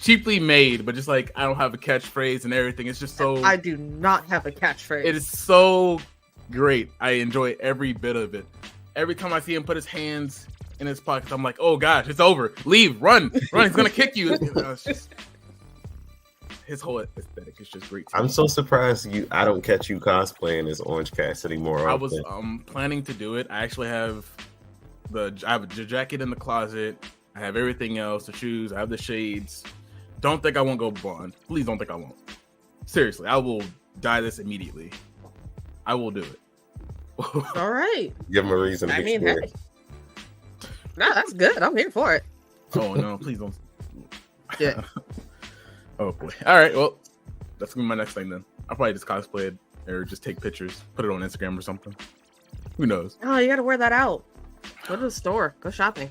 cheaply made, but just like I don't have a catchphrase and everything. It's just so. I do not have a catchphrase. It is so great. I enjoy every bit of it. Every time I see him put his hands in his pockets, I'm like, oh gosh, it's over. Leave, run. He's gonna kick you. It's just his whole aesthetic is just great. I'm so surprised I don't catch you cosplaying as Orange Cassidy more often. I was planning to do it. I actually have the jacket in the closet. I have everything else, the shoes. I have the shades. Don't think I won't go blonde. Please don't think I won't. Seriously, I will dye this immediately. I will do it. All right. Give him a reason to hey. No, that's good. I'm here for it. Oh no, please don't. Yeah. Oh boy. All right. Well, that's gonna be my next thing then. I'll probably just cosplay it or just take pictures, put it on Instagram or something. Who knows? Oh, you gotta wear that out. Go to the store. Go shopping.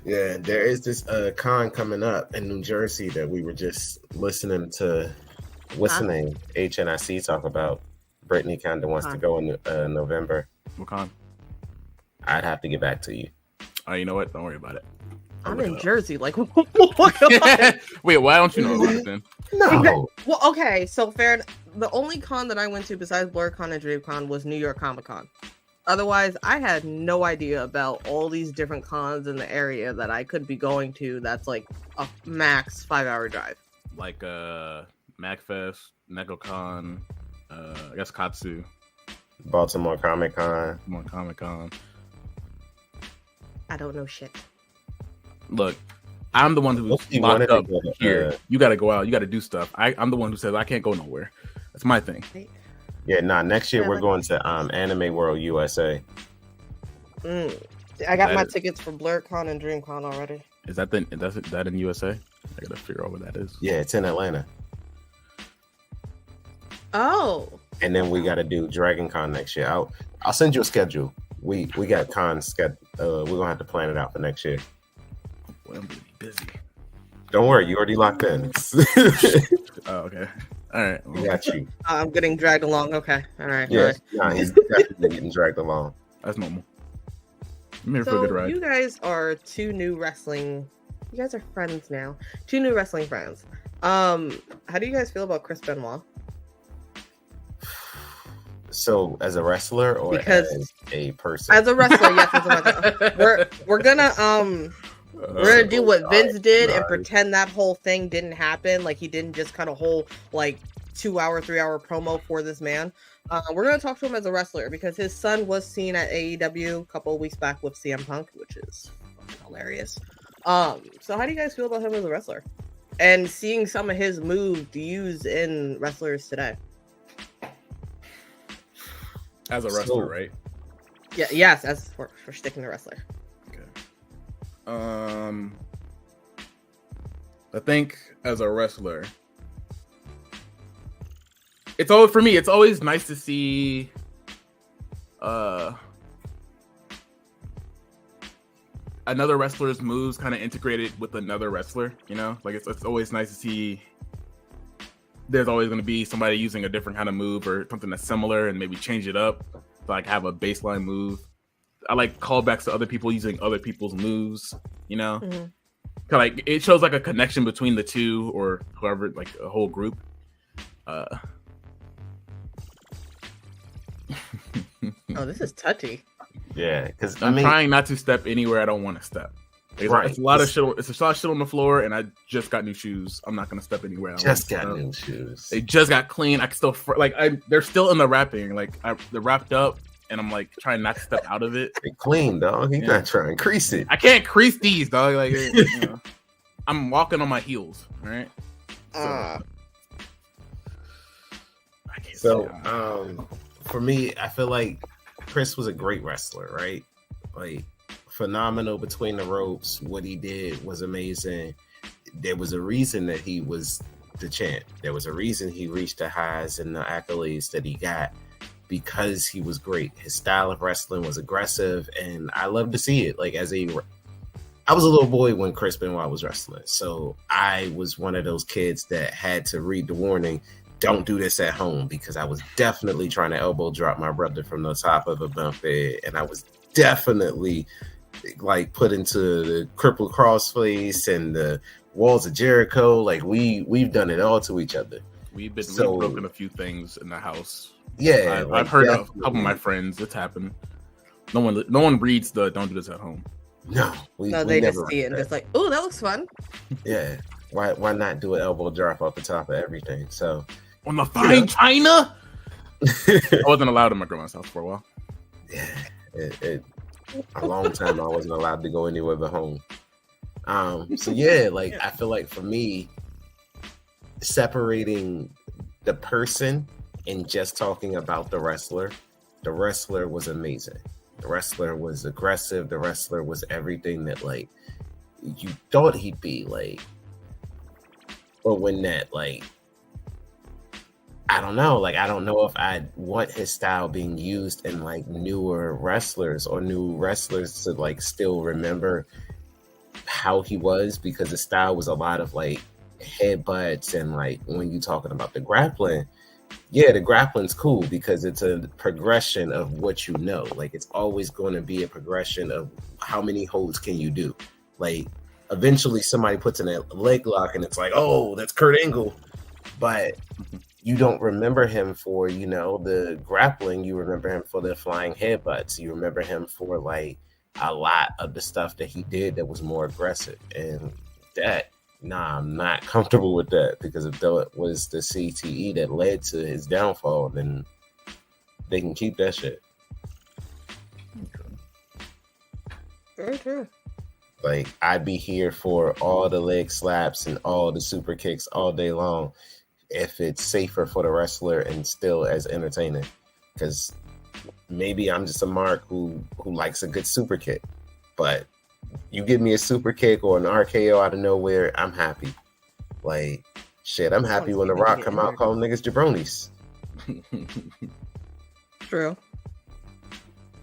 Yeah, there is this con coming up in New Jersey that we were just listening to HNIC talk about. Brittany kind of wants to go in November. What con? I'd have to get back to you. Oh, you know what? Don't worry about it. I'm in Jersey. Like, wait, why don't you know about it then? No. Well, okay. So fair. The only con that I went to besides BlerdCon and DreamCon was New York Comic Con. Otherwise, I had no idea about all these different cons in the area that I could be going to. That's like a max 5-hour drive. Like MacFest, NecoCon, I guess Katsu, Baltimore Comic Con. I don't know shit. Look, I'm the one who's locked up here. You got to go out. You got to do stuff. I'm the one who says I can't go nowhere. That's my thing. Yeah, next year we're going to Anime World USA. I got my tickets for BlerdCon and DreamCon already. Is that in USA? I gotta figure out where that is. Yeah, it's in Atlanta. Oh. And then we got to do Dragon Con next year. I'll send you a schedule. We got cons. We're gonna have to plan it out for next year. Boy, I'm gonna be busy. Don't worry, you already locked in. Oh, okay. All right. We got you. I'm getting dragged along. Okay. All right. Yes. All right. Nah, he's definitely getting dragged along. That's normal. I'm here for a good So ride. you guys are two new wrestling. You guys are friends now. Two new wrestling friends. How do you guys feel about Chris Benoit? So, as a wrestler or Because- as a person? As a wrestler, yes. As a wrestler. We're gonna do what Vince did and pretend that whole thing didn't happen. Like he didn't just cut a whole like 2-hour, 3-hour promo for this man. We're gonna talk to him as a wrestler because his son was seen at AEW a couple of weeks back with CM Punk, which is hilarious. So how do you guys feel about him as a wrestler? And seeing some of his moves used in wrestlers today? As a wrestler, right? Yeah, yes, as for sticking to wrestler. Okay. I think as a wrestler, it's always for me. It's always nice to see, another wrestler's moves kind of integrated with another wrestler. You know, like it's always nice to see. There's always going to be somebody using a different kind of move or something that's similar, and maybe change it up to like have a baseline move. I like callbacks to other people using other people's moves. You know. Mm-hmm. Like it shows like a connection between the two or whoever, like a whole group. Oh, this is touchy. Yeah, because I'm trying not to step anywhere I don't want to step. It's a lot of shit. It's a lot of shit on the floor, and I just got new shoes. I'm not gonna step anywhere. New shoes. They just got clean. I can still they're still in the wrapping. Like they're wrapped up, and I'm like trying not to step out of it. They clean, dog. He's not trying to crease it. I can't crease these, dog. Like I'm walking on my heels. All right. For me, I feel like Chris was a great wrestler, right? Like phenomenal between the ropes. What he did was amazing. There was a reason that he was the champ. There was a reason he reached the highs and the accolades that he got because he was great. His style of wrestling was aggressive, and I love to see it. Like I was a little boy when Chris Benoit was wrestling, so I was one of those kids that had to read the warning, don't do this at home, because I was definitely trying to elbow drop my brother from the top of a bunk bed, and I was definitely like put into the crippled crossface and the walls of Jericho. Like we've done it all to each other. We've broken a few things in the house. Yeah, I've heard of a couple of my friends. It's happened. No one reads the "Don't do this at home." No, they just see it and just like, oh, that looks fun. Yeah, why not do an elbow drop off the top of everything? So on the fine china, I wasn't allowed in my grandma's house for a while. Yeah, a long time I wasn't allowed to go anywhere but home. So yeah, like I feel like for me, separating the person and just talking about the wrestler was amazing. The wrestler was aggressive. The wrestler was everything that like you thought he'd be, like, or when that, like, I don't know. Like, I don't know if I want his style being used in like newer wrestlers or new wrestlers to like still remember how he was, because the style was a lot of like headbutts and like when you're talking about the grappling. Yeah, the grappling's cool because it's a progression of what you know. Like, it's always going to be a progression of how many holds can you do. Like, eventually somebody puts in a leg lock and it's like, oh, that's Kurt Angle. But you don't remember him for, you know, the grappling. You remember him for the flying headbutts. You remember him for, like, a lot of the stuff that he did that was more aggressive. And that, I'm not comfortable with that, because if that was the CTE that led to his downfall, then they can keep that shit. Very true. Like, I'd be here for all the leg slaps and all the super kicks all day long if it's safer for the wrestler and still as entertaining. Because maybe I'm just a mark who likes a good super kick, but you give me a super kick or an RKO out of nowhere, I'm happy. Like, shit, I'm happy when The Rock come out calling niggas jabronis. True.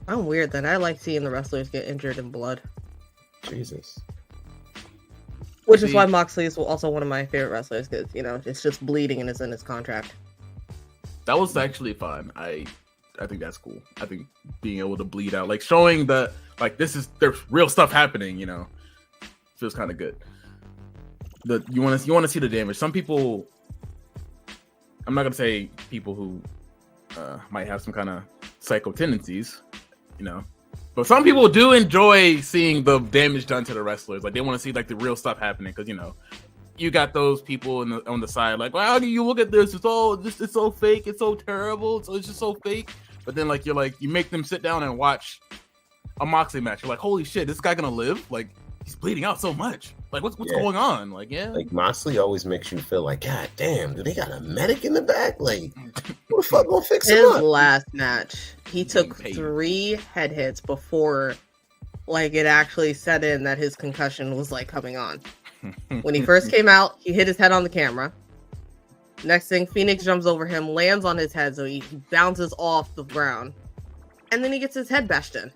I'm weird that I like seeing the wrestlers get injured in blood. Jesus. Which is why Moxley is also one of my favorite wrestlers, because it's just bleeding and it's in his contract. That was actually fun. I think that's cool. I think being able to bleed out, like showing the there's real stuff happening, feels kind of good. You want to see the damage. Some people, I'm not gonna say people who might have some kind of psycho tendencies, but some people do enjoy seeing the damage done to the wrestlers. Like they want to see like the real stuff happening because you got those people on the side like, well, how do you look at this? It's so fake. It's so terrible. It's just so fake. But then you make them sit down and watch a Moxley match. You're like, holy shit, this guy gonna live? Like he's bleeding out so much. Like what's going on? Like Like Moxley always makes you feel like, God damn, do they got a medic in the back? Like who the fuck gonna fix him up? His last match, he took 3 head hits before it actually set in that his concussion was coming on. When he first came out, he hit his head on the camera. Next thing, Phoenix jumps over him, lands on his head, so he bounces off the ground, and then he gets his head bashed in.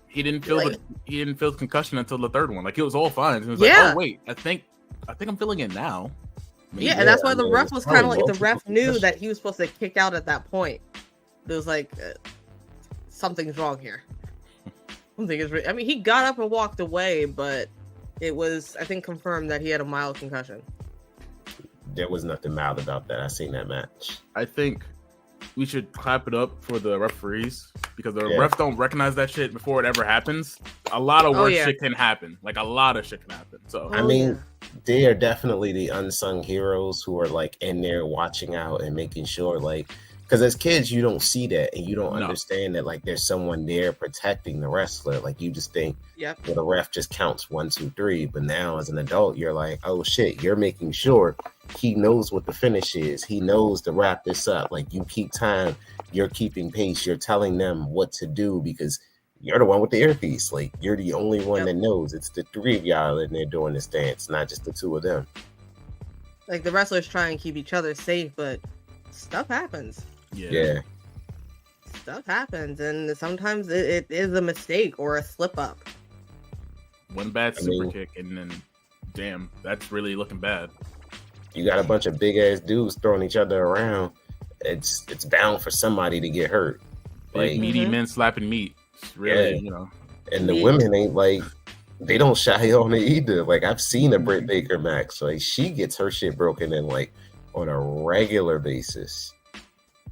He didn't feel the concussion until the third one. Like it was all fine. He was like, oh wait, I think I'm feeling it now. Maybe. Yeah, and that's why the ref was kind of the ref knew that he was supposed to kick out at that point. There was something's wrong here. Something is. I mean, he got up and walked away, but it was, I think, confirmed that he had a mild concussion. There was nothing mild about that. I seen that match. I think we should clap it up for the referees because the refs don't recognize that shit before it ever happens. A lot of worse shit can happen. Like a lot of shit can happen. So I mean, they are definitely the unsung heroes who are in there watching out and making sure because as kids you don't see that and you don't understand that there's someone there protecting the wrestler. You just think the ref just counts 1, 2, 3. But now as an adult you're like, oh shit, you're making sure he knows what the finish is. He knows to wrap this up. You keep time, you're keeping pace, you're telling them what to do because you're the one with the earpiece. You're the only one that knows. It's the 3 of y'all in there doing this dance, not just the 2 of them. The wrestlers try and keep each other safe, but stuff happens. Yeah. Stuff happens, and sometimes it is a mistake or a slip up. One bad super kick, and then, damn, that's really looking bad. You got a bunch of big ass dudes throwing each other around. It's bound for somebody to get hurt. Meaty men slapping meat. It's really, And the women ain't they don't shy on it either. I've seen a Britt Baker match. She gets her shit broken in on a regular basis.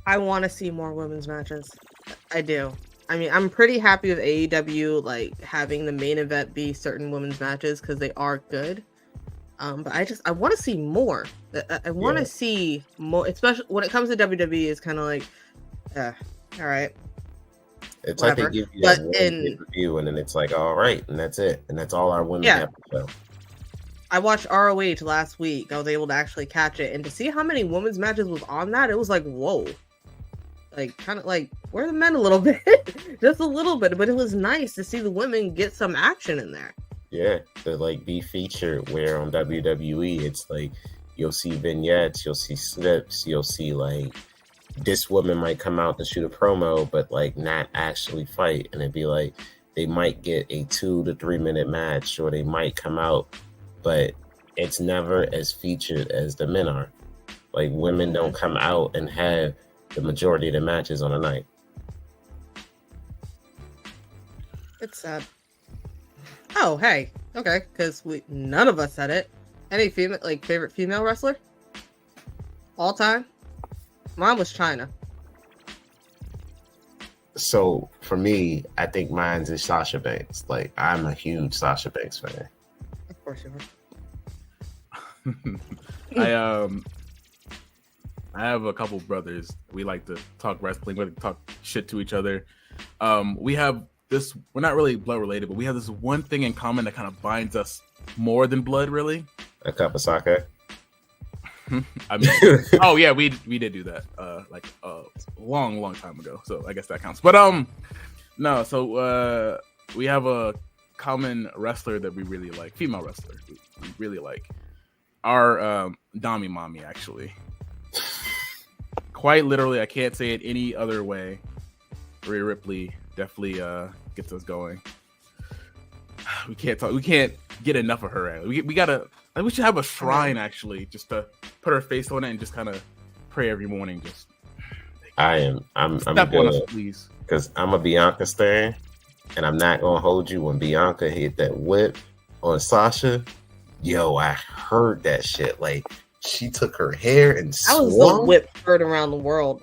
I want to see more women's matches. I do. I mean, I'm pretty happy with AEW having the main event be certain women's matches because they are good. But I want to see more. I want to see more, especially when it comes to WWE. It's kind of all right. It's whatever. They give you a pay-per-view and then it's all right, and that's it, and that's all our women have to show. I watched ROH last week. I was able to actually catch it, and to see how many women's matches was on that, it was whoa. Where are the men a little bit? Just a little bit, but it was nice to see the women get some action in there. Yeah, to be featured where on WWE, it's you'll see vignettes, you'll see snips, you'll see this woman might come out to shoot a promo, but not actually fight. And it'd be they might get a 2 to 3 minute match, or they might come out, but it's never as featured as the men are. Women don't come out and have the majority of the matches on a night. It's sad. Oh, hey. Okay, because none of us said it. Any female, favorite female wrestler? All time? Mine was China. So for me, I think mine's is Sasha Banks. I'm a huge Sasha Banks fan. Of course you are. I have a couple brothers. We like to talk wrestling. We like to talk shit to each other. We have this. We're not really blood related, but we have this one thing in common that kind of binds us more than blood, really. A cup of sake. I mean, oh yeah, we did do that a long time ago. So I guess that counts. But no. So we have a common wrestler that we really like, female wrestler we really like. Our Dami Mommy, actually. Quite literally, I can't say it any other way. Rhea Ripley definitely gets us going. We can't get enough of her. We gotta. We should have a shrine actually, just to put her face on it and just kind of pray every morning. Just I'm step on us, good please. because I'm a Bianca stan, and I'm not gonna hold you when Bianca hit that whip on Sasha. Yo, I heard that shit. Like she took her hair and That was swung. the whip heard around the world.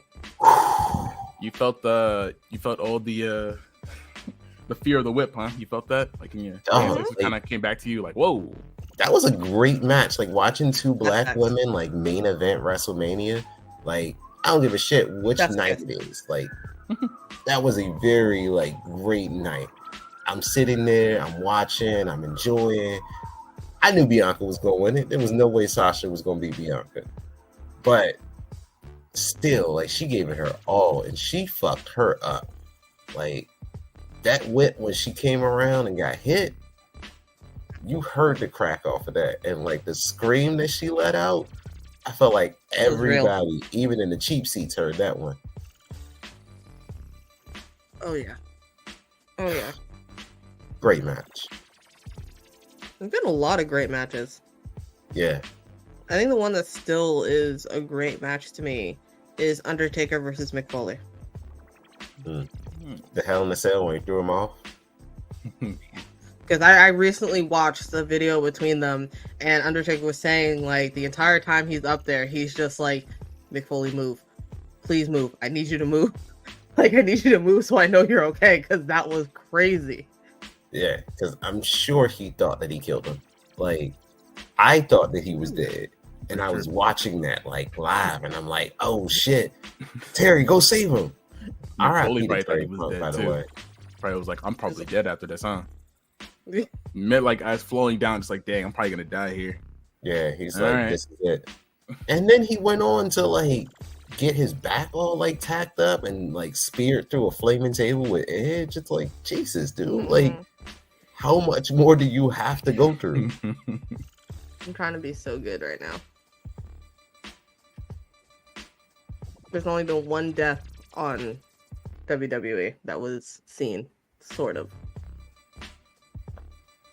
You felt all the fear of the whip, huh? You felt that, like in your kind of came back to you, like whoa. That was a great match. Like watching two black women like main event WrestleMania. Like I don't give a shit which night it is. Like that was a very like great night. I'm sitting there, I'm watching, I'm enjoying. I knew Bianca was going to win it. There was no way Sasha was going to beat Bianca. But still, like she gave it her all and she fucked her up. Like that whip when she came around and got hit, you heard the crack off of that. And like the scream that she let out, I felt like everybody, even in the cheap seats, heard that one. Oh yeah. Great match. There's been a lot of great matches. Yeah. I think the one that still is a great match to me is Undertaker versus Mick Foley. The Hell in a Cell when he threw him off. Because I recently watched the video between them, and Undertaker was saying, like, the entire time he's up there, he's just like, Mick Foley, move. Please move. I need you to move. Like, I need you to move so I know you're okay, because that was crazy. Yeah, because I'm sure he thought that he killed him. Like, I thought that he was dead. And I was watching that, like, live, and I'm like, oh, shit. Terry, go save him. All right, Foley probably thought he was dead, by the way. Probably was like, I'm probably dead after this, huh? Met like eyes flowing down, just like, dang, I'm probably gonna die here. Yeah, he's like, this is it. And then he went on to like get his back all like tacked up and like speared through a flaming table with Edge. It's like, Jesus, dude, like, how much more do you have to go through? I'm trying to be so good right now. There's only been one death on WWE that was seen, sort of.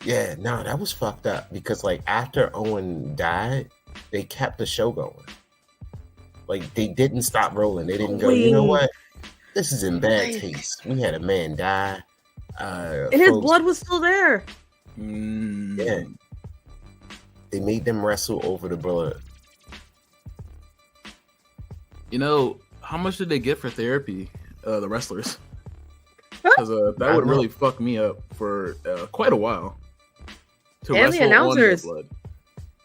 Yeah, no, that was fucked up because like after Owen died, they kept the show going. Like they didn't stop rolling. They didn't go, you know what? This is in bad taste. We had a man die. And his blood was still there. Yeah. They made them wrestle over the blood. You know, how much did they get for therapy, the wrestlers? Because that would really fuck me up for quite a while. And the announcers.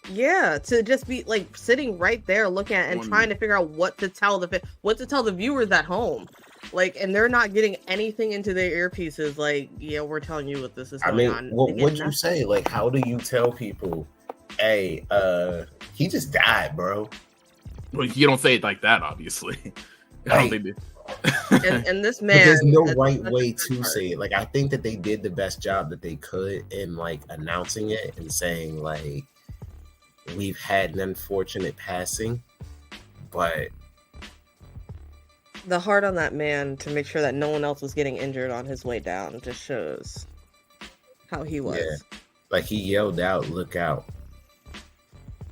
Yeah, to just be like sitting right there looking at and trying to figure out what to tell the viewers at home. Like, and they're not getting anything into their earpieces. Like, yeah, we're telling you what this is going on. What would you say? Like, how do you tell people, hey, he just died, bro? Well, you don't say it like that, obviously. I don't think and this man, but there's no right way to say it. Like, I think that they did the best job that they could in like announcing it and saying like, we've had an unfortunate passing, but the heart on that man to make sure that no one else was getting injured on his way down just shows how he was. Yeah. Like he yelled out, "Look out!"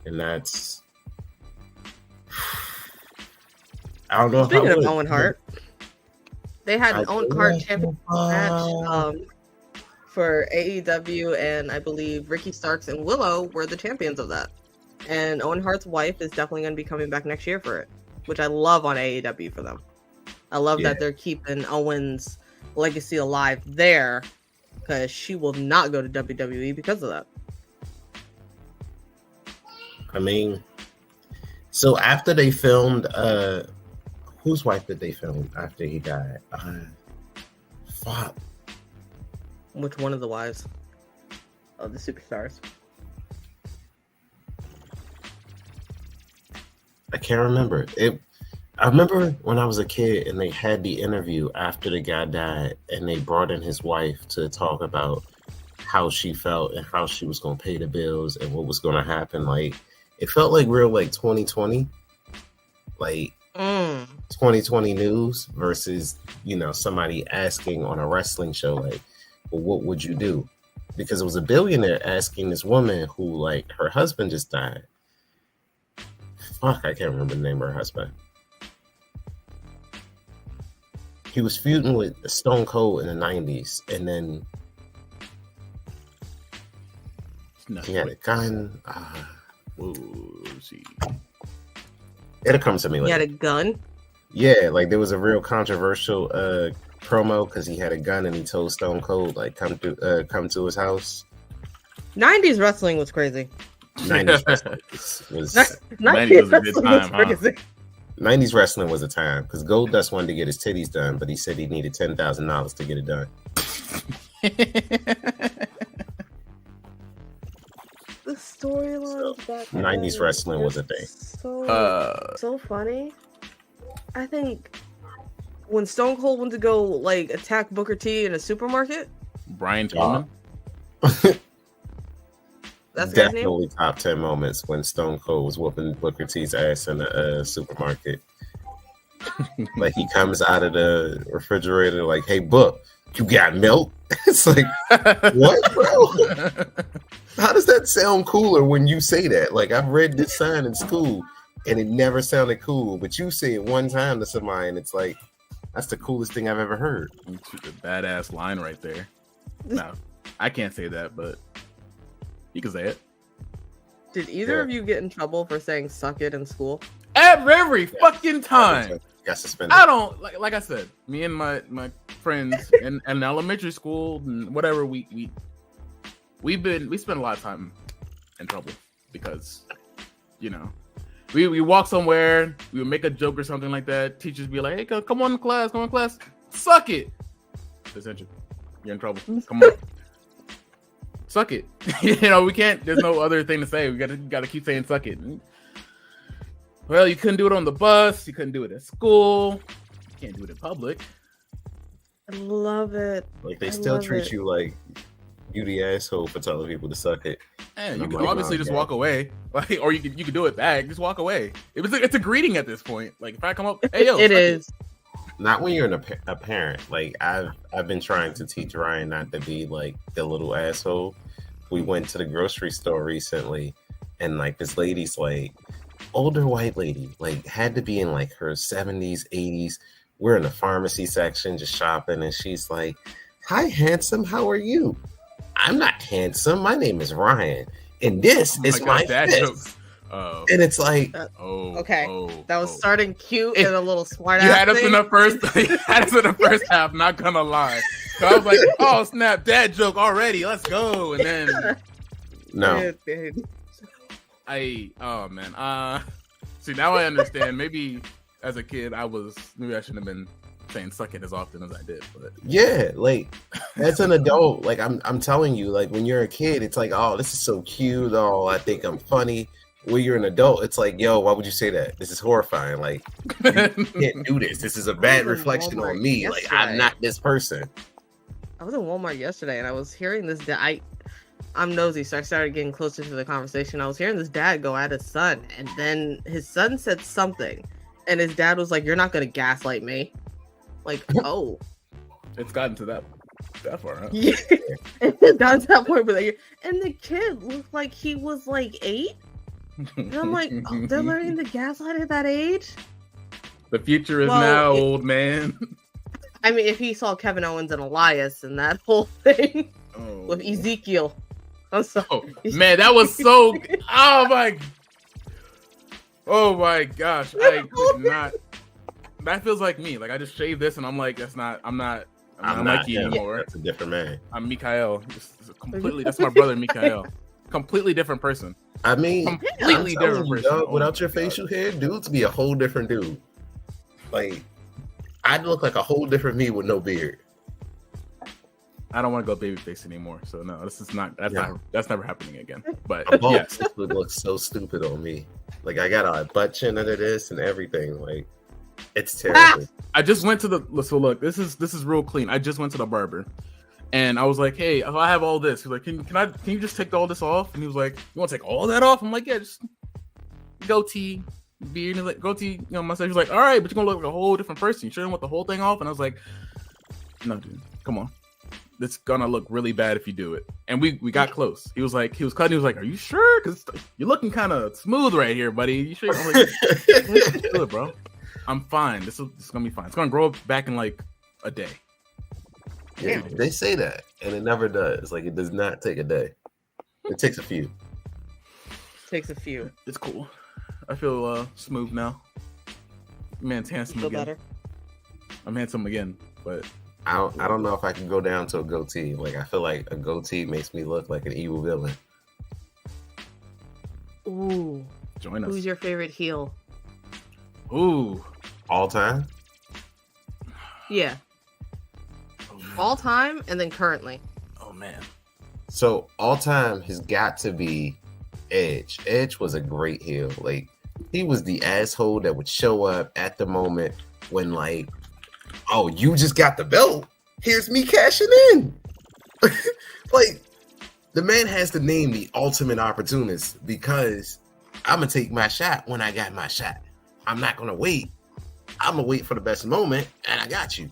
And that's, I don't know. Speaking of Owen Hart, they had an Owen Hart championship match for AEW, and I believe Ricky Starks and Willow were the champions of that. And Owen Hart's wife is definitely going to be coming back next year for it, which I love on AEW for them. I love that they're keeping Owen's legacy alive there, because she will not go to WWE because of that. I mean, so after they filmed, whose wife did they film after he died? Fuck. Which one of the wives of the superstars? I can't remember. I remember when I was a kid and they had the interview after the guy died and they brought in his wife to talk about how she felt and how she was going to pay the bills and what was going to happen. Like, it felt like real like 2020, like 2020 news versus, you know, somebody asking on a wrestling show, like, well, what would you do? because it was a billionaire asking this woman who, like, her husband just died. Fuck, I can't remember the name of her husband. He was feuding with Stone Cold in the 90s, and then he had a gun. It'll come to me later. He had a gun? Yeah, like there was a real controversial promo because he had a gun and he told Stone Cold, like, come to his house. 90s wrestling was crazy. 90s wrestling was 90s was a good time, huh? 90s wrestling was a time because Goldust wanted to get his titties done, but he said he needed $10,000 to get it done. The storylines back then 90s wrestling was a thing. So funny. I think when Stone Cold went to go like attack Booker T in a supermarket, Brian Pillman. That's his name? Definitely top 10 moments when Stone Cold was whooping Booker T's ass in a supermarket. Like he comes out of the refrigerator like, "Hey, Book, you got milk?" It's like, what, bro? How does that sound cooler when you say that? Like, I've read this sign in school and it never sounded cool, but you say it one time to somebody and it's like, that's the coolest thing I've ever heard. A badass line right there. No, I can't say that, but you can say it. Did either of you get in trouble for saying "suck it" in school? Every fucking time. Got suspended. I don't like I said, me and my friends in elementary school and whatever, we spend a lot of time in trouble because, you know, we walk somewhere, we would make a joke or something like that. Teachers be like, "Hey, come on class, suck it." Attention, you're in trouble. Come on, suck it. You know, we can't. There's no other thing to say. We gotta keep saying "suck it." Well, you couldn't do it on the bus. You couldn't do it at school. You can't do it in public. I love it. Like they still treat you like you the asshole for telling people to suck it. And you can obviously just walk away, like, or you can do it back. Just walk away. It's a greeting at this point. Like if I come up, "Hey yo," it is. Not when you're a parent. Like I've been trying to teach Ryan not to be like the little asshole. We went to the grocery store recently, and like this lady's like older white lady, like had to be in like her 70s, 80s. We're in the pharmacy section just shopping, and she's like, "Hi, handsome. How are you?" "I'm not handsome. My name is Ryan, and this is my dad fist." jokes. And it's like, okay, that was starting cute and a little smart. You had us in the first half. Not gonna lie, so I was like, "Oh snap, dad joke already. Let's go." And then no. Oh man. See, now I understand. Maybe as a kid, I shouldn't have been saying "suck it" as often as I did. But yeah, like as an adult, like I'm telling you, like when you're a kid, it's like, "Oh, this is so cute. Oh, I think I'm funny." When you're an adult, it's like, "Yo, why would you say that? This is horrifying. Like, you can't do this. This is a bad reflection on me. Yesterday. Like, I'm not this person." I was in Walmart yesterday and I was hearing this. I'm nosy, so I started getting closer to the conversation. I was hearing this dad go at his son, and then his son said something, and his dad was like, "You're not gonna gaslight me." Like, oh, it's gotten to that far, huh? Yeah, it's gotten to that point. But and the kid looked like he was like 8. And I'm like, oh, they're learning to gaslight at that age? The future is now, old man. I mean, if he saw Kevin Owens and Elias and that whole thing with Ezekiel. I'm sorry. Oh, man, that was so... Oh my gosh. I could not... That feels like me. Like, I just shaved this and I'm like, I'm not Mikey anymore. That's a different man. I'm Mikael. That's my brother, Mikael. Completely different person. I mean, completely different person. Dog, without your facial hair, dudes be a whole different dude. Like, I'd look like a whole different me with no beard. I don't want to go babyface anymore, so no, this is not. That's never happening again. But this would look so stupid on me. Like, I got a butt chin under this and everything. Like, it's terrible. I just went to so look, this is real clean. I just went to the barber. And I was like, "Hey, I have all this." He's like, "Can you just take all this off?" And he was like, "You want to take all that off?" I'm like, "Yeah, just goatee, beard." And he's like, "Goatee, mustache." He's like, "All right, but you're gonna look like a whole different person. You sure you want the whole thing off?" And I was like, "No, dude, come on. it's gonna look really bad if you do it. And we got close. He was cutting. He was like, "Are you sure? Because you're looking kind of smooth right here, buddy. You sure?" I'm like, "Good, bro. I'm fine. This is gonna be fine. It's gonna grow back in like a day." Yeah, they say that, and it never does. Like, it does not take a day. It takes a few. Takes a few. It's cool. I feel smooth now. Man's handsome Feel again. better. I'm handsome again, but I don't know if I can go down to a goatee. Like, I feel like a goatee makes me look like an evil villain. Ooh. Join us. Who's your favorite heel? Ooh. All time? Yeah. All time and then currently. Oh man. So all time has got to be Edge. Edge was a great heel. Like, he was the asshole that would show up at the moment when, like, oh, you just got the belt. Here's me cashing in. Like, the man has the name the ultimate opportunist because I'm gonna take my shot when I got my shot. I'm not gonna wait. I'm gonna wait for the best moment, and I got you.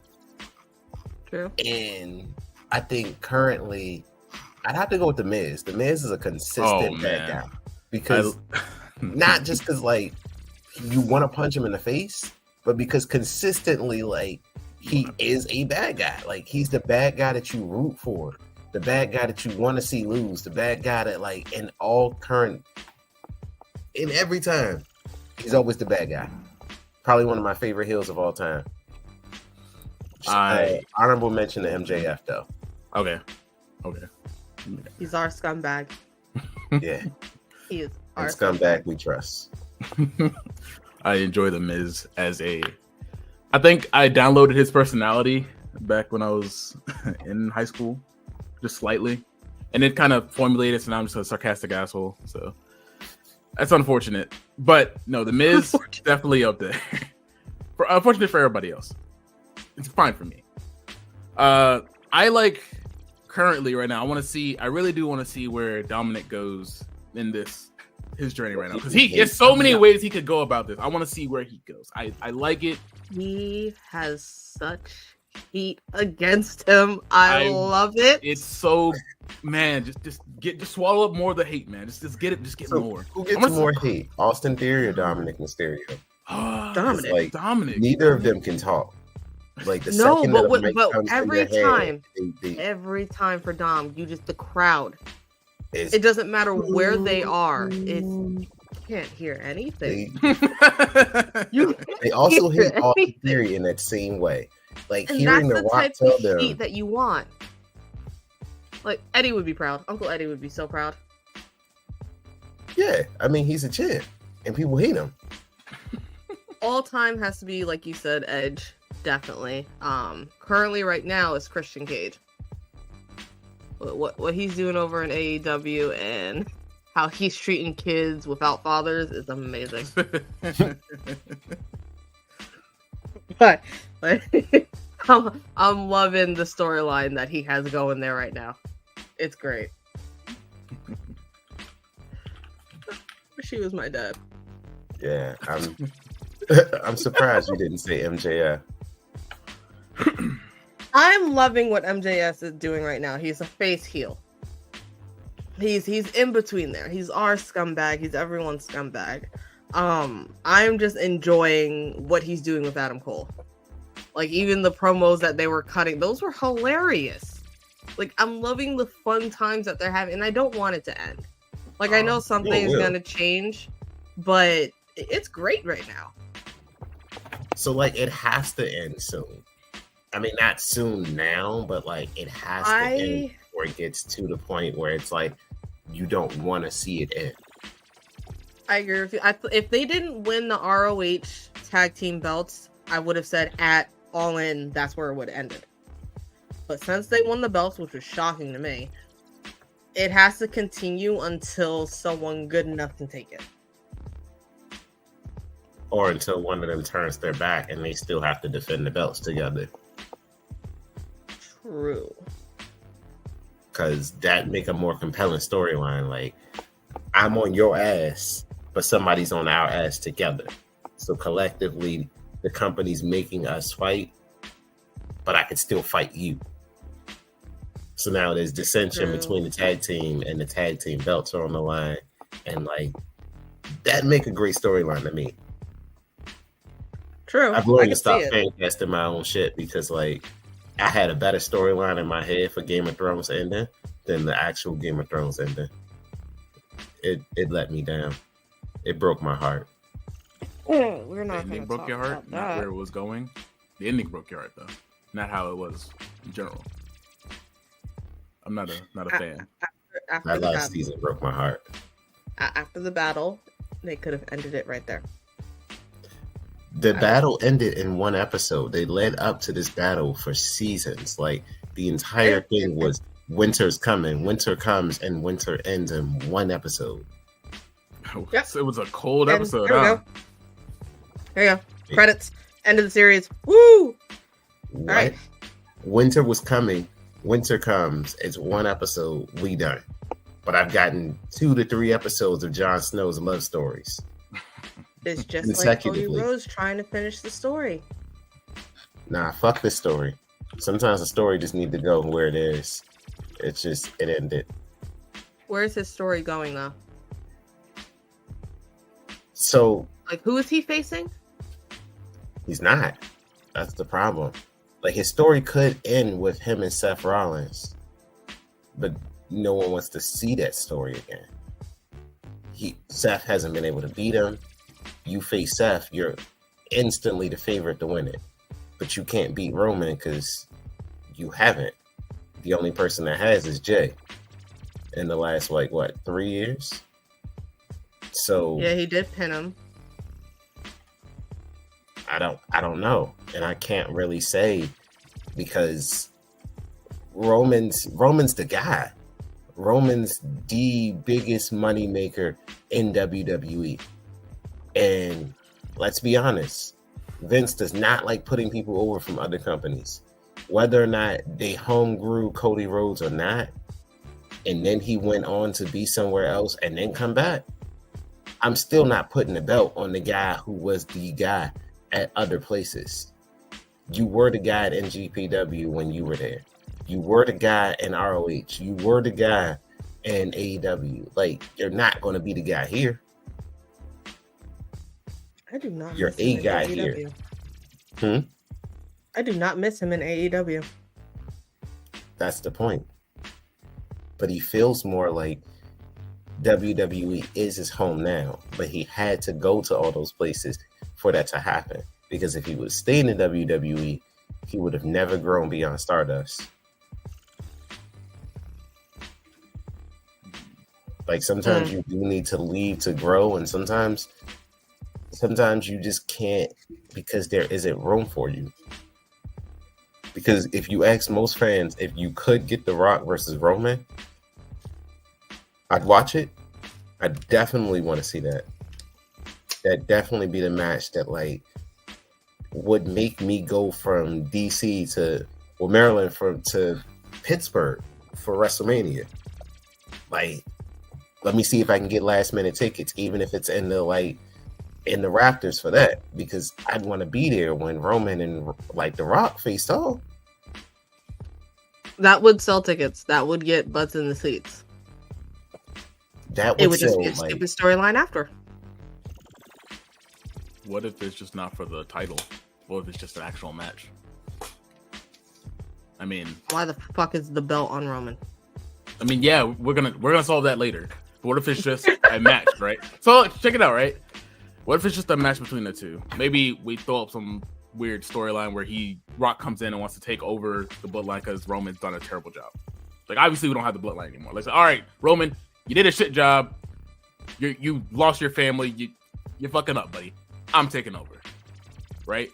True. And I think currently, I'd have to go with The Miz. The Miz is a consistent bad guy because not just because like you want to punch him in the face, but because consistently, like, he is a bad guy. Like, he's the bad guy that you root for, the bad guy that you want to see lose, the bad guy that, like, in every time, he's always the bad guy. Probably one of my favorite heels of all time. Honorable mention to MJF though. Okay. He's our scumbag. Yeah. He is our scumbag we trust. I enjoy The Miz I think I downloaded his personality back when I was in high school, just slightly. And it kind of formulated, so now I'm just a sarcastic asshole. So that's unfortunate. But no, The Miz definitely up there. Unfortunate for everybody else. It's fine for me. I like currently right now. I really do want to see where Dominic goes in his journey right now, because there's so many ways he could go about this. I want to see where he goes. I like it. He has such heat against him. I love it. It's so, man. Just swallow up more of the hate, man. Just get it. Just get more. Who gets more hate, Austin Theory or Dominic Mysterio? Dominic. Neither of them can talk. Like, the second that a mic comes every to your time, head, every time for Dom, the crowd. It doesn't matter where they are. You can't hear anything. They also hate Austin Theory in that same way. Like, and hearing that's The the Rock type tell of them heat that you want. Like, Eddie would be proud. Uncle Eddie would be so proud. Yeah, I mean, he's a champ, and people hate him. All time has to be, like you said, Edge. Definitely. Currently, right now, is Christian Cage. What he's doing over in AEW and how he's treating kids without fathers is amazing. But I'm loving the storyline that he has going there right now. It's great. She was my dad. Yeah, I'm surprised you didn't say MJF. I'm loving what MJS is doing right now. He's a face heel. He's in between there. He's our scumbag. He's everyone's scumbag. I'm just enjoying what he's doing with Adam Cole. Like, even the promos that they were cutting, those were hilarious. Like, I'm loving the fun times that they're having, and I don't want it to end. Like, I know something's gonna change, but it's great right now. So, like, it has to end soon. I mean, not soon now, but, like, it has to end before it gets to the point where it's like you don't want to see it end. I agree with you. If they didn't win the ROH tag team belts, I would have said at All In, that's where it would have ended. But since they won the belts, which was shocking to me, it has to continue until someone good enough can take it. Or until one of them turns their back and they still have to defend the belts together. True. Because that make a more compelling storyline. Like, I'm on your ass, but somebody's on our ass together. So collectively, the company's making us fight, but I can still fight you. So now there's dissension True. between the tag team, and the tag team belts are on the line, and like that make a great storyline to me. True. I've learned to stop fan casting my own shit because like I had a better storyline in my head for Game of Thrones ending than the actual Game of Thrones ending. It let me down. It broke my heart. We're not. The ending broke your heart, not where it was going. The ending broke your heart though, not how it was in general. I'm not a fan. After That last season broke my heart. After the battle, they could have ended it right there. The battle ended in one episode. They led up to this battle for seasons. Like the entire thing was winter's coming, winter comes, and winter ends in one episode. Yep. It was a cold episode. There you go. Credits. End of the series. Woo! What? All right. Winter was coming. Winter comes. It's one episode. We done. But I've gotten 2 to 3 episodes of Jon Snow's love stories. It's just like Cody Rhodes trying to finish the story. Nah, fuck this story. Sometimes the story just need to go where it is. It's just, it ended. Where's his story going, though? So... Like, who is he facing? He's not. That's the problem. Like, his story could end with him and Seth Rollins. But no one wants to see that story again. Seth hasn't been able to beat him. You face Seth, you're instantly the favorite to win it. But you can't beat Roman because you haven't. The only person that has is Jay. In the last, 3 years? So... Yeah, he did pin him. I don't know. And I can't really say because Roman's the guy. Roman's the biggest moneymaker in WWE. And let's be honest, Vince does not like putting people over from other companies. Whether or not they home grew Cody Rhodes or not, and then he went on to be somewhere else and then come back, I'm still not putting the belt on the guy who was the guy at other places. You were the guy at NGPW when you were there. You were the guy in ROH. You were the guy in AEW. Like, you're not going to be the guy here. I do not. You're a guy here. I do not miss him in AEW. That's the point. But he feels more like WWE is his home now. But he had to go to all those places for that to happen. Because if he would stay in the WWE, he would have never grown beyond Stardust. Like, sometimes you do need to leave to grow, and sometimes you just can't because there isn't room for you. Because if you ask most fans if you could get The Rock versus Roman, I'd watch it. I definitely want to see that. That'd definitely be the match that would make me go from DC to Maryland to Pittsburgh for WrestleMania. Let me see if I can get last minute tickets, even if it's in the rafters for that, because I'd want to be there when Roman and The Rock faced off. That would sell tickets. That would get butts in the seats. It would just be a stupid storyline after. What if it's just not for the title? What if it's just an actual match? I mean, why the fuck is the belt on Roman? I mean, yeah, we're gonna solve that later. But what if it's just a match, right? So check it out, right? What if it's just a match between the two? Maybe we throw up some weird storyline where Rock comes in and wants to take over the bloodline because Roman's done a terrible job. Obviously we don't have the bloodline anymore. All right, Roman, you did a shit job. You lost your family. You're fucking up, buddy. I'm taking over, right?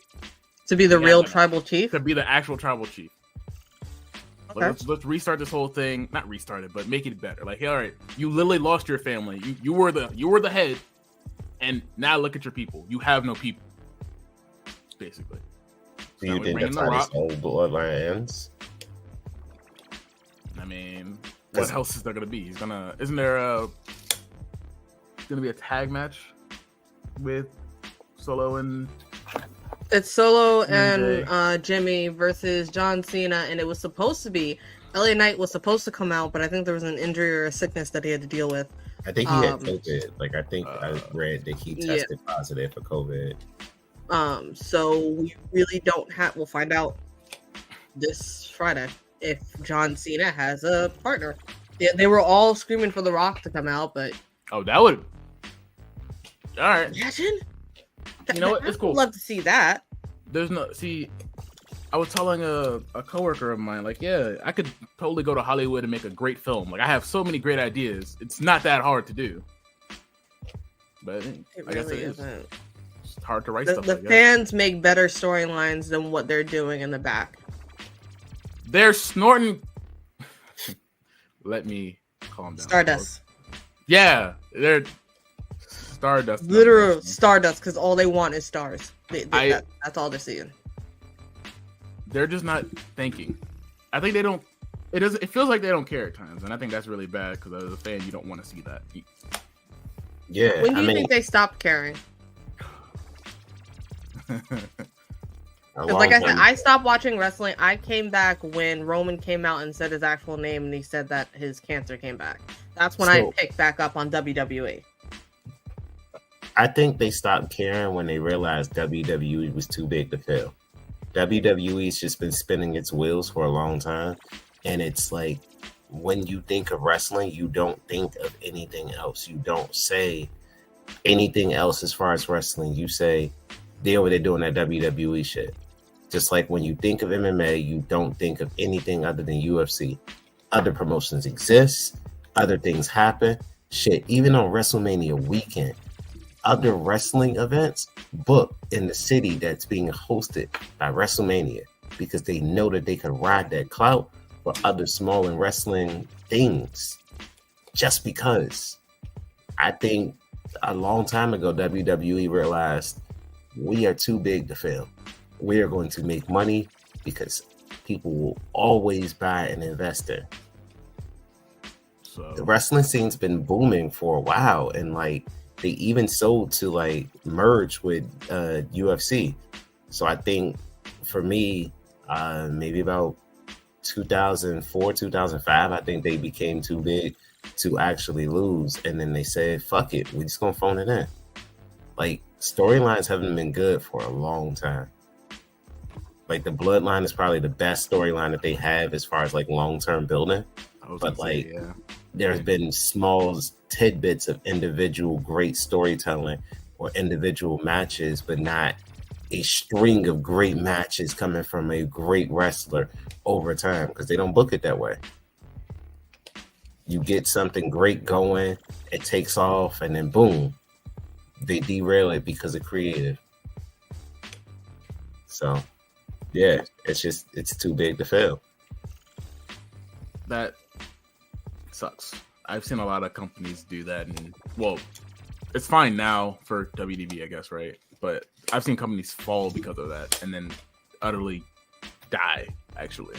To be the real tribal chief? To be the actual tribal chief. Okay. Let's restart this whole thing. Not restart it, but make it better. Hey, all right, you literally lost your family. You were the head, and now look at your people. You have no people, basically. Do you think that's how this whole bloodline ends? I mean, what else is there gonna be? Isn't there gonna be a tag match with Solo and? It's Solo and Jimmy versus John Cena, and it was supposed to be LA Knight was supposed to come out, but I think there was an injury or a sickness that he had to deal with. I think he had COVID. Like, I think I read that he tested positive for COVID. So we really don't have. We'll find out this Friday if John Cena has a partner. They were all screaming for The Rock to come out, but that would. All right. Imagine. You know what? It's cool. I'd love to see that. There's no I was telling a coworker of mine, like, yeah, I could totally go to Hollywood and make a great film. Like, I have so many great ideas. It's not that hard to do. But I guess it isn't. It's hard to write stuff. The fans make better storylines than what they're doing in the back. They're snorting. Let me calm down. Stardust. Yeah, they're Stardust. Literal Stardust, because all they want is stars. That's all they're seeing. They're just not thinking. I think they don't. It feels like they don't care at times, and I think that's really bad because as a fan, you don't want to see that. Yeah. When do you think they stopped caring? Like I said, I stopped watching wrestling. I came back when Roman came out and said his actual name, and he said that his cancer came back. That's when I picked back up on WWE. I think they stopped caring when they realized WWE was too big to fail. WWE's just been spinning its wheels for a long time, and it's like when you think of wrestling, you don't think of anything else. You don't say anything else as far as wrestling. You say they're over there doing that WWE shit. Just like when you think of MMA, you don't think of anything other than UFC. Other promotions exist. Other things happen. Shit, even on WrestleMania weekend, other wrestling events booked in the city that's being hosted by WrestleMania because they know that they can ride that clout for other smaller wrestling things. Just because. I think a long time ago, WWE realized we are too big to fail. We are going to make money because people will always buy and invest in. So the wrestling scene's been booming for a while, and like they even sold to like merge with UFC. So I think for me, maybe about 2004, 2005, I think they became too big to actually lose, and then they said, "Fuck it, we're just gonna phone it in." Like storylines haven't been good for a long time. Like the Bloodline is probably the best storyline that they have as far as like long-term building. But like there's been small tidbits of individual great storytelling or individual matches, but not a string of great matches coming from a great wrestler over time because they don't book it that way. You get something great going, it takes off, and then boom, they derail it because of creative. So yeah, it's too big to fail. That sucks. I've seen a lot of companies do that, and well, it's fine now for WDB, I guess, right? But I've seen companies fall because of that, and then utterly die, actually.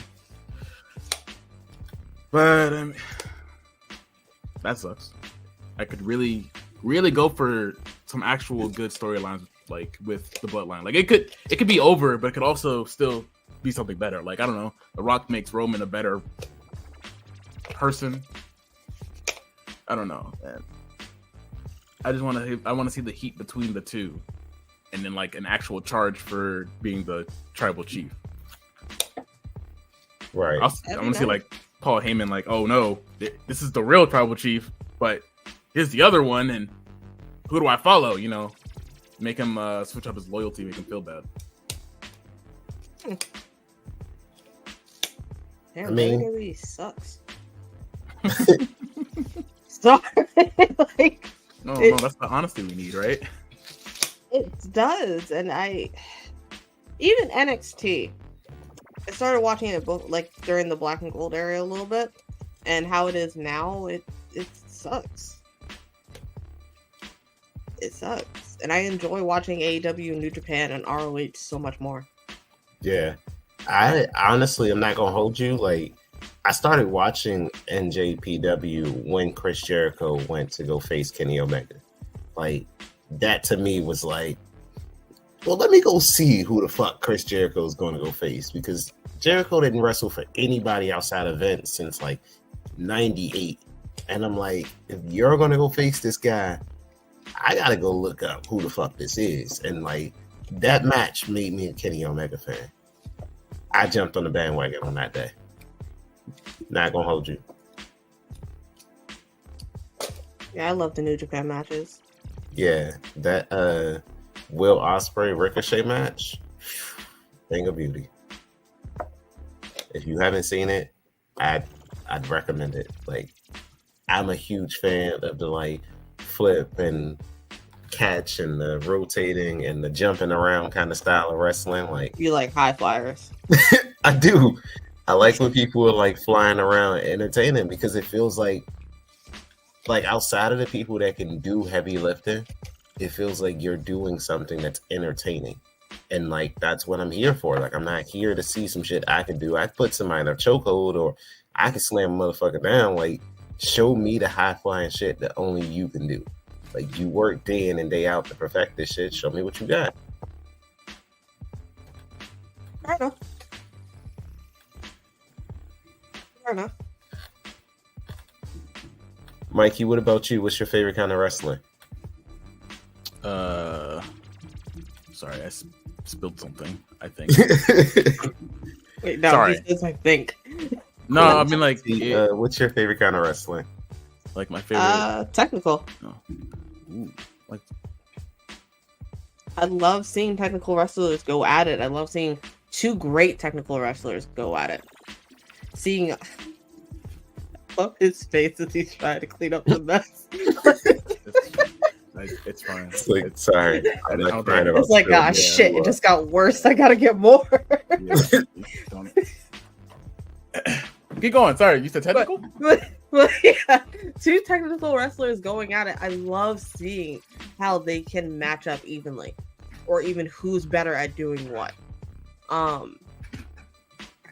But that sucks. I could really, really go for some actual good storylines, like with the Bloodline. Like it could be over, but it could also still be something better. Like I don't know, The Rock makes Roman a better person. I don't know, man. I want to see the heat between the two, and then like an actual charge for being the tribal chief. Right. I want to see like Paul Heyman, like, oh no, this is the real tribal chief, but here's the other one, and who do I follow? You know, make him switch up his loyalty, make him feel bad. Damn, I mean, WWE sucks. Sorry, like no, that's the honesty we need, right? It does, and even NXT. I started watching it both like during the Black and Gold era a little bit, and how it is now, it sucks. It sucks, and I enjoy watching AEW, New Japan, and ROH so much more. Yeah, I honestly, I'm not gonna hold you. Like, I started watching NJPW when Chris Jericho went to go face Kenny Omega. Like, that to me was like, well, let me go see who the fuck Chris Jericho is going to go face, because Jericho didn't wrestle for anybody outside of Vince since like 98. And I'm like, if you're gonna go face this guy, I gotta go look up who the fuck this is. And like that match made me a Kenny Omega fan. I jumped on the bandwagon on that day. Not gonna hold you. Yeah, I love the New Japan matches. Yeah, that Will Ospreay Ricochet match, thing of beauty. If you haven't seen it, I'd recommend it. Like, I'm a huge fan of the like flip and catch and the rotating and the jumping around kind of style of wrestling. Like, You like high flyers. I do. I like when people are like flying around and entertaining, because it feels like outside of the people that can do heavy lifting, it feels like you're doing something that's entertaining. And like, that's what I'm here for. Like, I'm not here to see some shit I can do. I put somebody in a chokehold, or I can slam a motherfucker down. Like, show me the high flying shit that only you can do. Like, you work day in and day out to perfect this shit. Show me what you got. Fair enough. Fair enough. Mikey, what about you? What's your favorite kind of wrestling? Sorry, I spilled something, I think. Wait, no, Sorry. he says I think. No, I mean, like, what's your favorite kind of wrestling? like my favorite. Technical. Ooh, like, I love seeing technical wrestlers go at it. I love seeing two great technical wrestlers go at it. Seeing love his face as he's trying to clean up the mess. it's fine. It's like, sorry, I'm not crying about It's like, shit, it just got worse. I gotta get more. Keep going. Sorry, you said technical? But yeah, two technical wrestlers going at it. I love seeing how they can match up evenly, or even who's better at doing what. I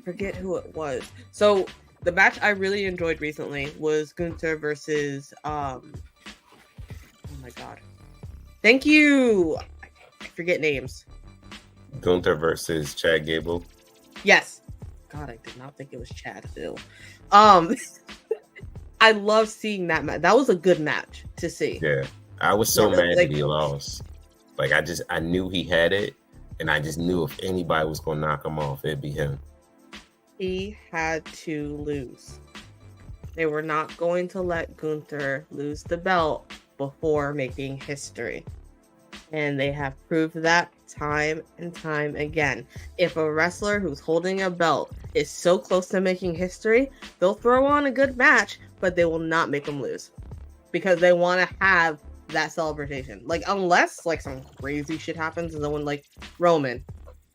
forget who it was. So the match I really enjoyed recently was Gunther versus oh my god, thank you. I forget names. Gunther versus Chad Gable. Yes. God, I did not think it was Chad Hill. I love seeing that match. That was a good match to see. Yeah, I was so mad that he lost. Like, I knew he had it, and I just knew if anybody was gonna knock him off, it'd be him. He had to lose. They were not going to let Gunther lose the belt before making history. And they have proved that time and time again. If a wrestler who's holding a belt is so close to making history, they'll throw on a good match, but they will not make him lose. Because they want to have that celebration. Like, unless like some crazy shit happens, and then when like Roman,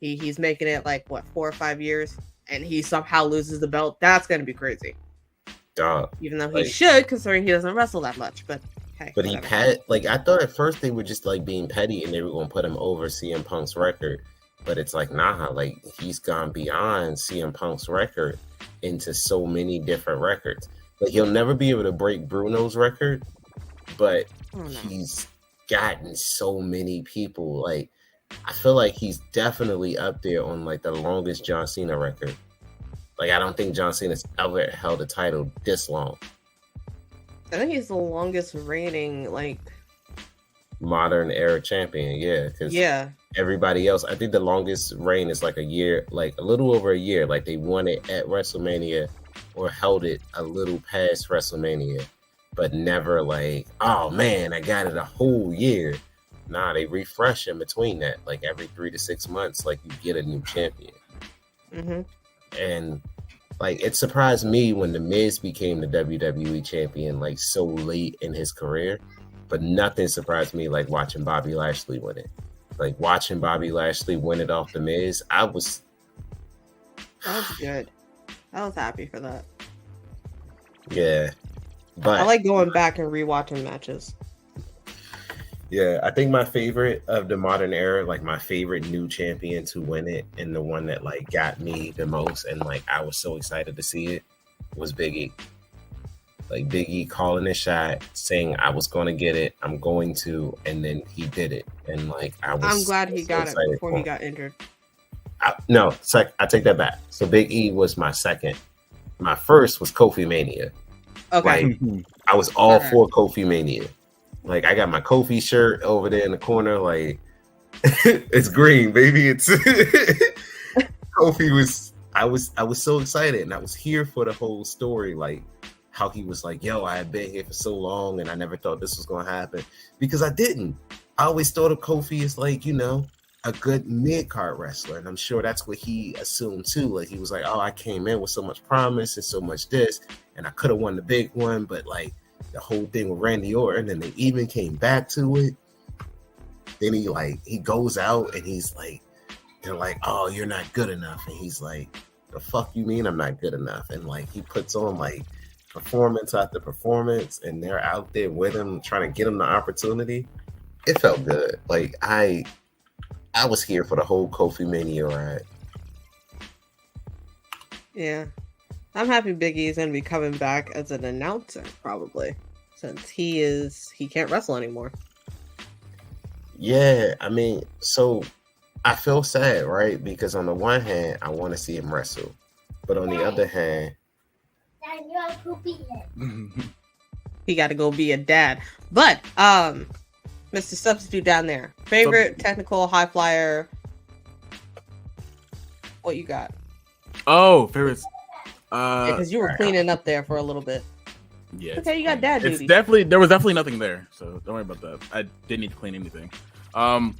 he's making it like what 4 or 5 years, and he somehow loses the belt, that's gonna be crazy. Even though he should, considering he doesn't wrestle that much, but hey. But he had, like, I thought at first they were just like being petty and they were gonna put him over CM Punk's record, but it's like, nah, like, he's gone beyond CM Punk's record into so many different records. Like, he'll never be able to break Bruno's record, but he's gotten so many people. Like, I feel like he's definitely up there on like the longest John Cena record. Like, I don't think John Cena's ever held a title this long. I think he's the longest reigning like modern era champion. Yeah, because everybody else, I think the longest reign is like a year, like a little over a year. Like, they won it at WrestleMania or held it a little past WrestleMania, but never like, oh man, I got it a whole year. Nah, they refresh in between that. Like, every 3 to 6 months, like, you get a new champion. Mm-hmm. And like, it surprised me when The Miz became the WWE champion like so late in his career, but nothing surprised me like watching Bobby Lashley win it. Like, watching Bobby Lashley win it off The Miz, that was good. I was happy for that. Yeah, but I like going back and rewatching matches. Yeah, I think my favorite of the modern era, like my favorite new champion to win it, and the one that like got me the most, and like I was so excited to see it, was Big E. Like, Big E calling a shot, saying I was going to get it, I'm going to, and then he did it, and like I'm glad he got it before he got injured. I take that back. So Big E was my second. My first was Kofi Mania. Okay. Like, I was all for Kofi Mania. Like, I got my Kofi shirt over there in the corner. Like, it's green, baby. It's Kofi was. I was so excited, and I was here for the whole story. Like, how he was like, "Yo, I had been here for so long, and I never thought this was going to happen," because I didn't. I always thought of Kofi as like, a good mid-card wrestler, and I'm sure that's what he assumed too. Like, he was like, "Oh, I came in with so much promise and so much this, and I could have won the big one, but like the whole thing with Randy Orton, and they even came back to it." Then he goes out and he's like, they're like, "Oh, you're not good enough," and he's like, "The fuck you mean I'm not good enough?" And like he puts on like performance after performance, and they're out there with him trying to get him the opportunity. It felt good. Like I was here for the whole Kofi Mania ride. Yeah. I'm happy Big E is going to be coming back as an announcer, probably, since he can't wrestle anymore. Yeah, I mean, so I feel sad, right? Because on the one hand, I want to see him wrestle, but on the other hand, he got to go be a dad. But Mr. Substitute down there, favorite technical high flyer. What you got? Oh, favorites. Because you were cleaning up there for a little bit. Yeah. Okay, you got dad duty. There was definitely nothing there, so don't worry about that. I didn't need to clean anything. So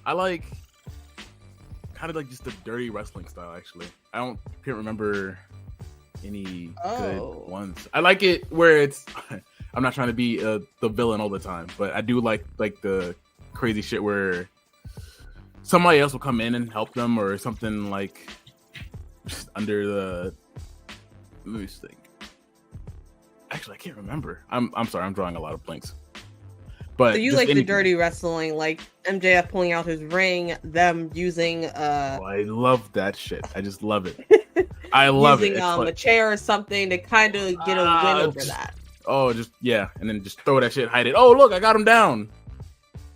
I like kind of like just the dirty wrestling style. Actually, can't remember any good ones. I like it where it's. I'm not trying to be the villain all the time, but I do like the crazy shit where somebody else will come in and help them or something like just under the. Let me think. Actually, I can't remember. I'm sorry. I'm drawing a lot of blanks. But so you like the dirty wrestling, like MJF pulling out his ring, them using I love that shit. I just love it. I love using, it. Using a chair or something to kind of get a win over that. Oh, and then just throw that shit, hide it. Oh, look, I got him down.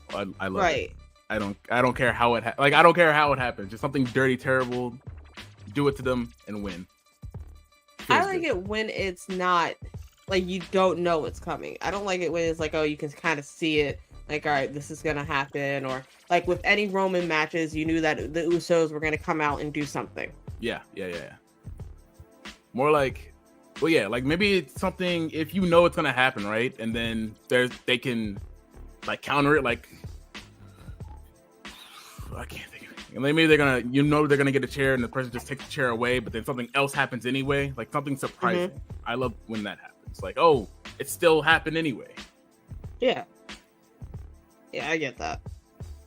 I love it. I don't care how it I don't care how it happens. Just something dirty, terrible. Do it to them and win. I like it when it's not like you don't know what's coming. I don't like it when it's like, oh, you can kind of see it. Like, all right, this is gonna happen. Or like with any Roman matches, you knew that the Usos were gonna come out and do something. Yeah. More like, well, yeah, like maybe it's something if you know it's gonna happen, right? And then they can like counter it. Like, I can't think of it. Maybe they're gonna get a chair and the person just takes the chair away, but then something else happens anyway. Like something surprising. Mm-hmm. I love when that happens. Like, oh, it still happened anyway. Yeah, I get that.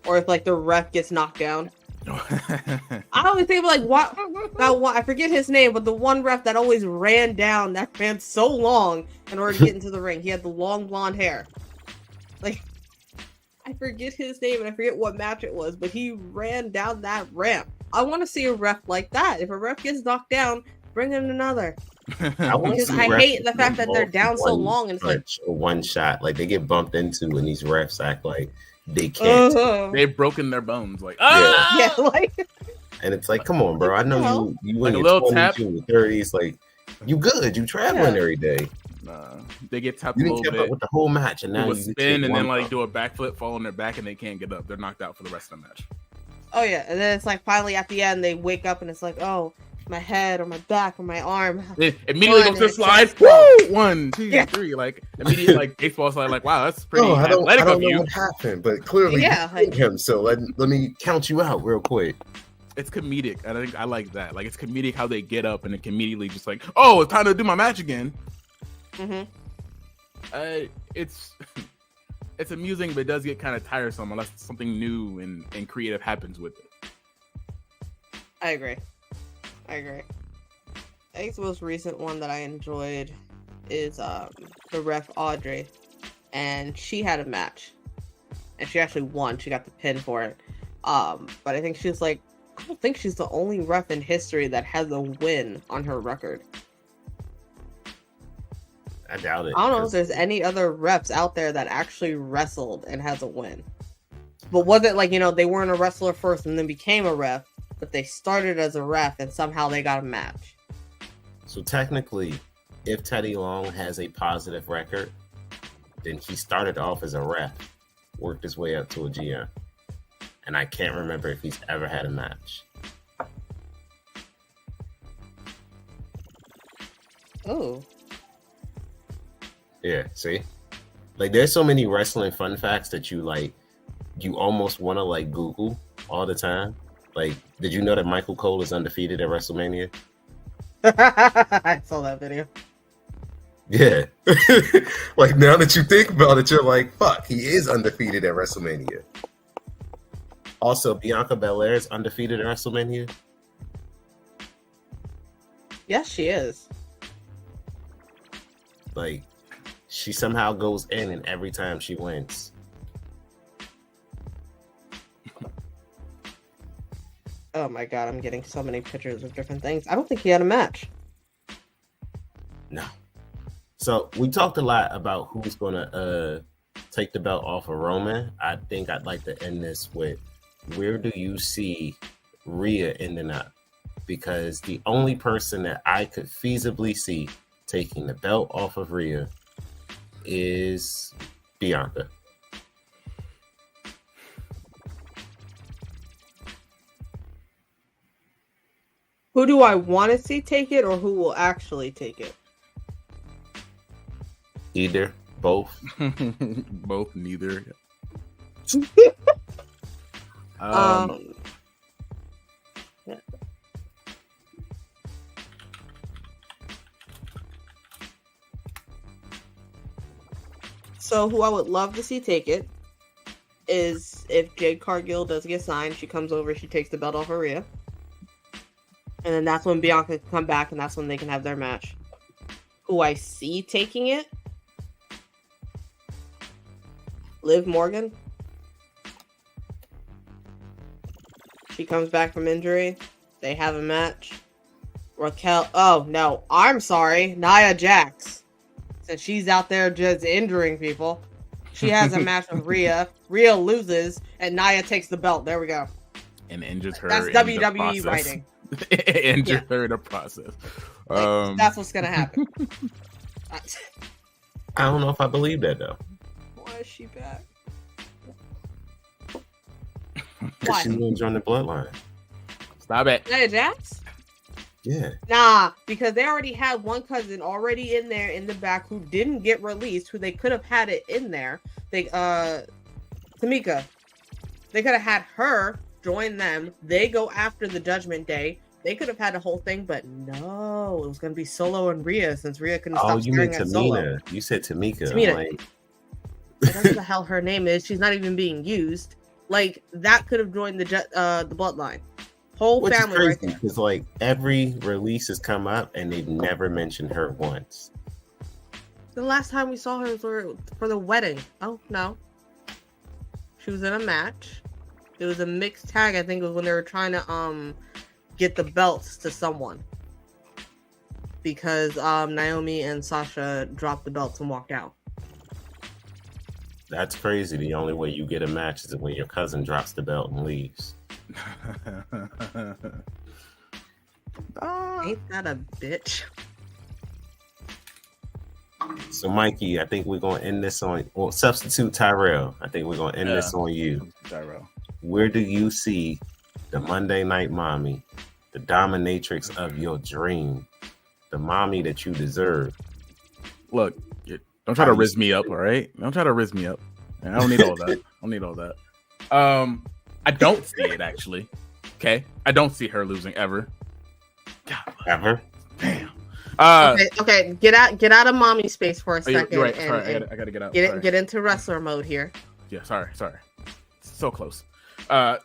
Or if like the ref gets knocked down. I always think of like what I forget his name, but the one ref that always ran so long in order to get into the ring. He had the long blonde hair. Like, I forget his name and I forget what match it was, but he ran down that ramp. I want to see a ref like that. If a ref gets knocked down, bring in another. Because I hate the fact that they're down so long and it's like one shot. Like they get bumped into and these refs act like they can't. They've broken their bones. Like, yeah, like. And it's like, come on, bro. I know you in your 20s, your 30s. Like, you good. You traveling every day. They get tapped you a little kept bit. Up with the whole match, and now you spin and then like up. do a backflip, fall on their back, and they can't get up. They're knocked out for the rest of the match. Oh yeah, and then it's like finally at the end they wake up and it's like, oh, my head or my back or my arm. It immediately goes to the slide. Woo! 1, 2, 3. Like immediately, like baseball slide. Like, wow, that's pretty athletic of you. I don't know what happened, but clearly you hit him. So let me count you out real quick. It's comedic. I think I like that. Like it's comedic how they get up and it immediately just like, oh, it's time to do my match again. Mm-hmm. It's amusing, but it does get kind of tiresome unless something new and creative happens with it. I agree. I think the most recent one that I enjoyed is the ref Audrey, and she had a match, and she actually won. She got the pin for it. But I think I don't think she's the only ref in history that has a win on her record. I doubt it. I don't know if there's any other refs out there that actually wrestled and has a win. But was it like, they weren't a wrestler first and then became a ref, but they started as a ref and somehow they got a match? So technically, if Teddy Long has a positive record, then he started off as a ref, worked his way up to a GM. And I can't remember if he's ever had a match. Oh. Yeah, see? Like, there's so many wrestling fun facts that you almost want to Google all the time. Like, did you know that Michael Cole is undefeated at WrestleMania? I saw that video. Yeah. Like, now that you think about it, you're like, fuck, he is undefeated at WrestleMania. Also, Bianca Belair is undefeated at WrestleMania. Yes, she is. Like, she somehow goes in and every time she wins. Oh my god, I'm getting so many pictures of different things. I don't think he had a match. No. So we talked a lot about who's gonna take the belt off of Roman. I think I'd like to end this with, where do you see Rhea ending up? Because the only person that I could feasibly see taking the belt off of Rhea is Bianca. Who do I want to see take it, or who will actually take it? Either, both. Both, neither. Yeah. So who I would love to see take it is, if Jade Cargill does get signed, she comes over, she takes the belt off of Rhea. And then that's when Bianca can come back, and that's when they can have their match. Who I see taking it? Liv Morgan. She comes back from injury. They have a match. Raquel. Oh, no. I'm sorry. Nia Jax. Since she's out there just injuring people. She has a match with Rhea. Rhea loses, and Nia takes the belt. There we go. And injures her. That's WWE writing. Injured her in the process. That's what's going to happen. I don't know if I believe that, though. Why is she back? Because she's going to join the bloodline. Stop it. Nia Jax? Yeah. Nah, because they already had one cousin already in there in the back who didn't get released, who they could have had it in there. Tamika. They could have had her join them. They go after the Judgment Day. They could have had a whole thing, but no, it was going to be Solo and Rhea, since Rhea couldn't stop staring at Solo. Tamina. You said Tamika. Tamina. Like... I don't know what the hell her name is. She's not even being used. Like, that could have joined the bloodline. Whole Which family is crazy, right there. because like every release has come up and they've never mentioned her once. The last time we saw her was for the wedding. Oh, no. She was in a match. It was a mixed tag. I think it was when they were trying to get the belts to someone. Because Naomi and Sasha dropped the belts and walked out. That's crazy. The only way you get a match is when your cousin drops the belt and leaves. Ain't that a bitch? So, Mikey, I think we're going to end this on... Well, substitute Tyrell. I think we're going to end this on you. Tyrell. Where do you see the Monday Night Mommy, the dominatrix of your dream, the mommy that you deserve? Look, don't try to rizz me up, all right? Don't try to rizz me up. I don't need all that. I don't need all that. I don't see it, actually. Okay? I don't see her losing ever. God, Ever? damn. Okay. Get out of mommy space for a second. You're right. And, Sorry, and I gotta get out. get into wrestler mode here. Yeah, sorry. So close. Right.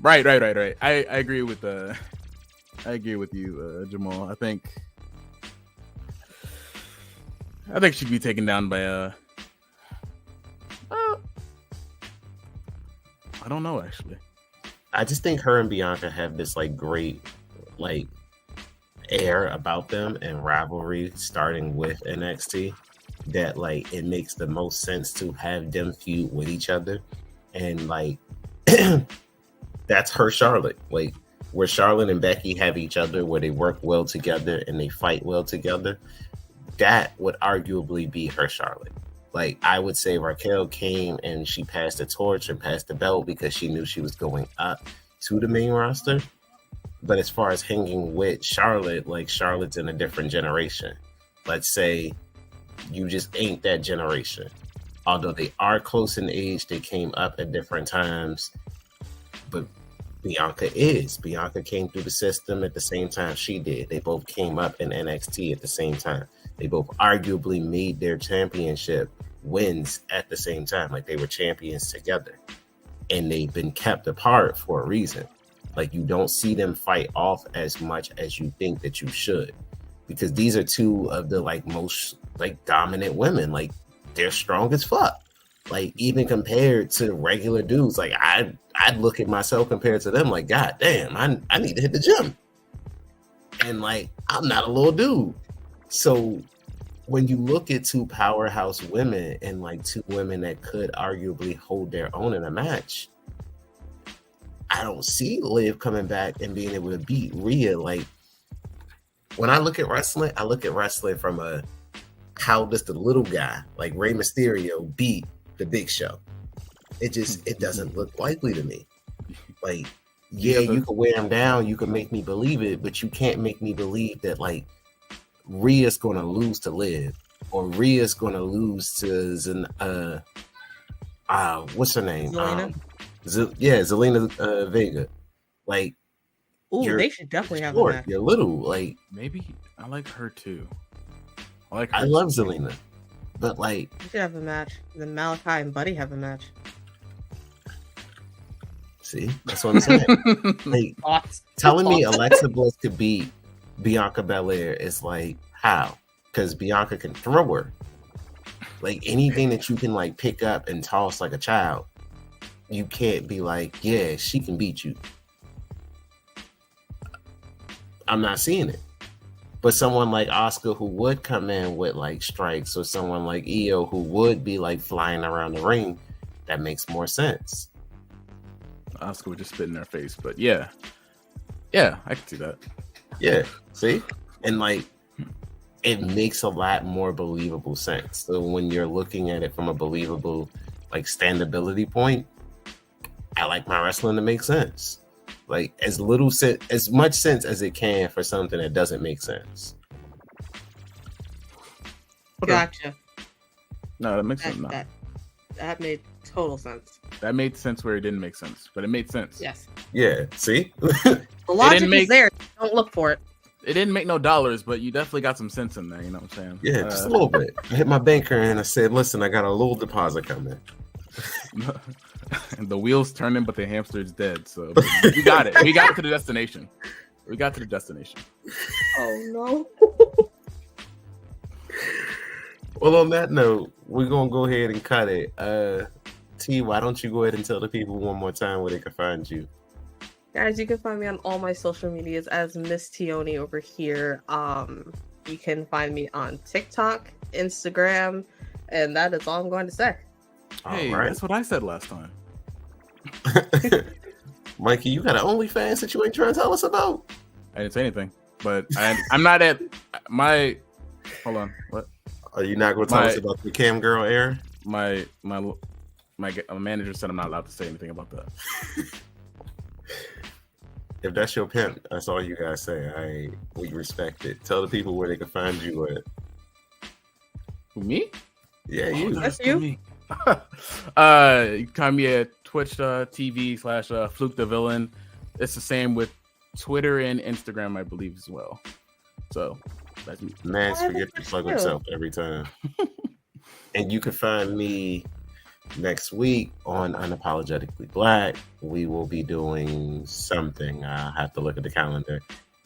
I agree with you, Jamal. I think she'd be taken down by I don't know, actually. I just think her and Bianca have this like great like air about them and rivalry starting with NXT that like it makes the most sense to have them feud with each other. and like that's her Charlotte. Like where Charlotte and Becky have each other, where they work well together and they fight well together. That would arguably be her Charlotte. Like I would say Raquel came and she passed the torch and passed the belt because she knew she was going up to the main roster. But as far as hanging with Charlotte, like Charlotte's in a different generation. Let's say you just ain't that generation. Although they are close in age, they came up at different times. But Bianca is. Bianca came through the system at the same time she did. They both came up in NXT at the same time. They both arguably made their championship wins at the same time. Like they were champions together. And they've been kept apart for a reason. Like you don't see them fight off as much as you think that you should. Because these are two of the like most like dominant women. Like they're strong as fuck. Like even compared to regular dudes, like I'd look at myself compared to them like, God damn, I need to hit the gym. And like, I'm not a little dude. So when you look at two powerhouse women and like two women that could arguably hold their own in a match, I don't see Liv coming back and being able to beat Rhea. Like when I look at wrestling, I look at wrestling from a how does the little guy like Rey Mysterio beat the Big Show? It doesn't look likely to me. Like, yeah, you can wear him down, you can make me believe it, but you can't make me believe that like Rhea's gonna lose to Liv or Rhea's gonna lose to what's her name? Zelina? Zelina Vega. Like, ooh, they should definitely have a match. You're little, like maybe I like her too. I love Zelina, but like you should have a match. Then Malachi and Buddy have a match. See, that's what I'm saying. Like telling me Alexa Bliss could beat Bianca Belair is like how? Because Bianca can throw her. Like anything that you can like pick up and toss like a child, you can't be like, yeah, she can beat you. I'm not seeing it. But someone like Asuka who would come in with like strikes, or someone like Io who would be like flying around the ring, that makes more sense. Asuka would just spit in their face, but yeah, I can see that. Yeah, see, and like it makes a lot more believable sense. So when you're looking at it from a believable like standability point, I like my wrestling to make sense. Like as much sense as it can for something that doesn't make sense. Gotcha. No, that makes sense. That made total sense. That made sense where it didn't make sense, but it made sense. Yes. Yeah. See, the logic is there. Don't look for it. It didn't make no dollars, but you definitely got some sense in there. You know what I'm saying? Yeah, just a little bit. I hit my banker and I said, "Listen, I got a little deposit coming." And the wheels turning, but the hamster's dead. So we got it. We got to the destination. Oh no. Well, on that note, we're gonna go ahead and cut it. T, why don't you go ahead and tell the people one more time where they can find you? Guys, you can find me on all my social medias as Miss Tioni over here. You can find me on TikTok, Instagram, and that is all I'm going to say. Hey, that's what I said last time. Mikey, you got an OnlyFans that you ain't trying to tell us about? I didn't say anything, but I'm not at my. Hold on, what? Are you not going to tell us about the cam girl era? My manager said I'm not allowed to say anything about that. If that's your pimp, that's all you guys say. We respect it. Tell the people where they can find you at. Who, me? Yeah, you. That's you. You can find me at Twitch TV / Fluke the Villain. It's the same with Twitter and Instagram, I believe, as well. So that's me. Man, forget to plug himself every time. And you can find me next week on Unapologetically Black. We will be doing something. I have to look at the calendar.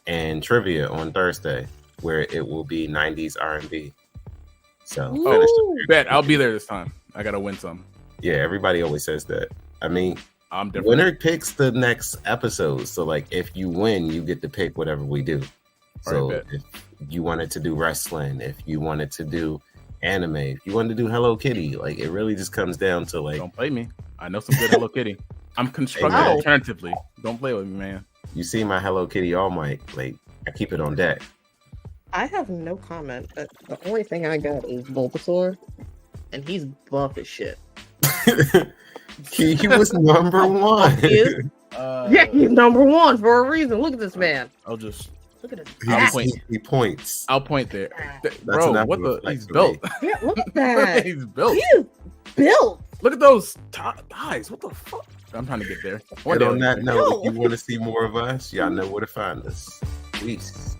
And trivia on Thursday, where it will be 90s R&B. So bet I'll be there this time. I gotta win some. Yeah, everybody always says that. I mean, I'm different. Winner picks the next episode. So like if you win, you get to pick whatever we do. So if you wanted to do wrestling, if you wanted to do anime, if you wanted to do Hello Kitty, like it really just comes down to like, don't play me. I know some good Hello Kitty. I'm constructing Hey, man. alternatively. Don't play with me, man. You see my Hello Kitty All Might? Like, I keep it on deck. I have no comment. The only thing I got is Bulbasaur, and he's buff as shit. he was number one. He is? Yeah, he's number one for a reason. Look at this man. I'll just. Look at his He, back. he points. I'll point there. That's Bro, enough what of a the? flex He's for built. me. Yeah, look at that. He's built. He is built. Look at those thighs. What the fuck? I'm trying to get there. One And day on I'll that get there. note, if you want to see more of us, y'all know where to find us. Peace.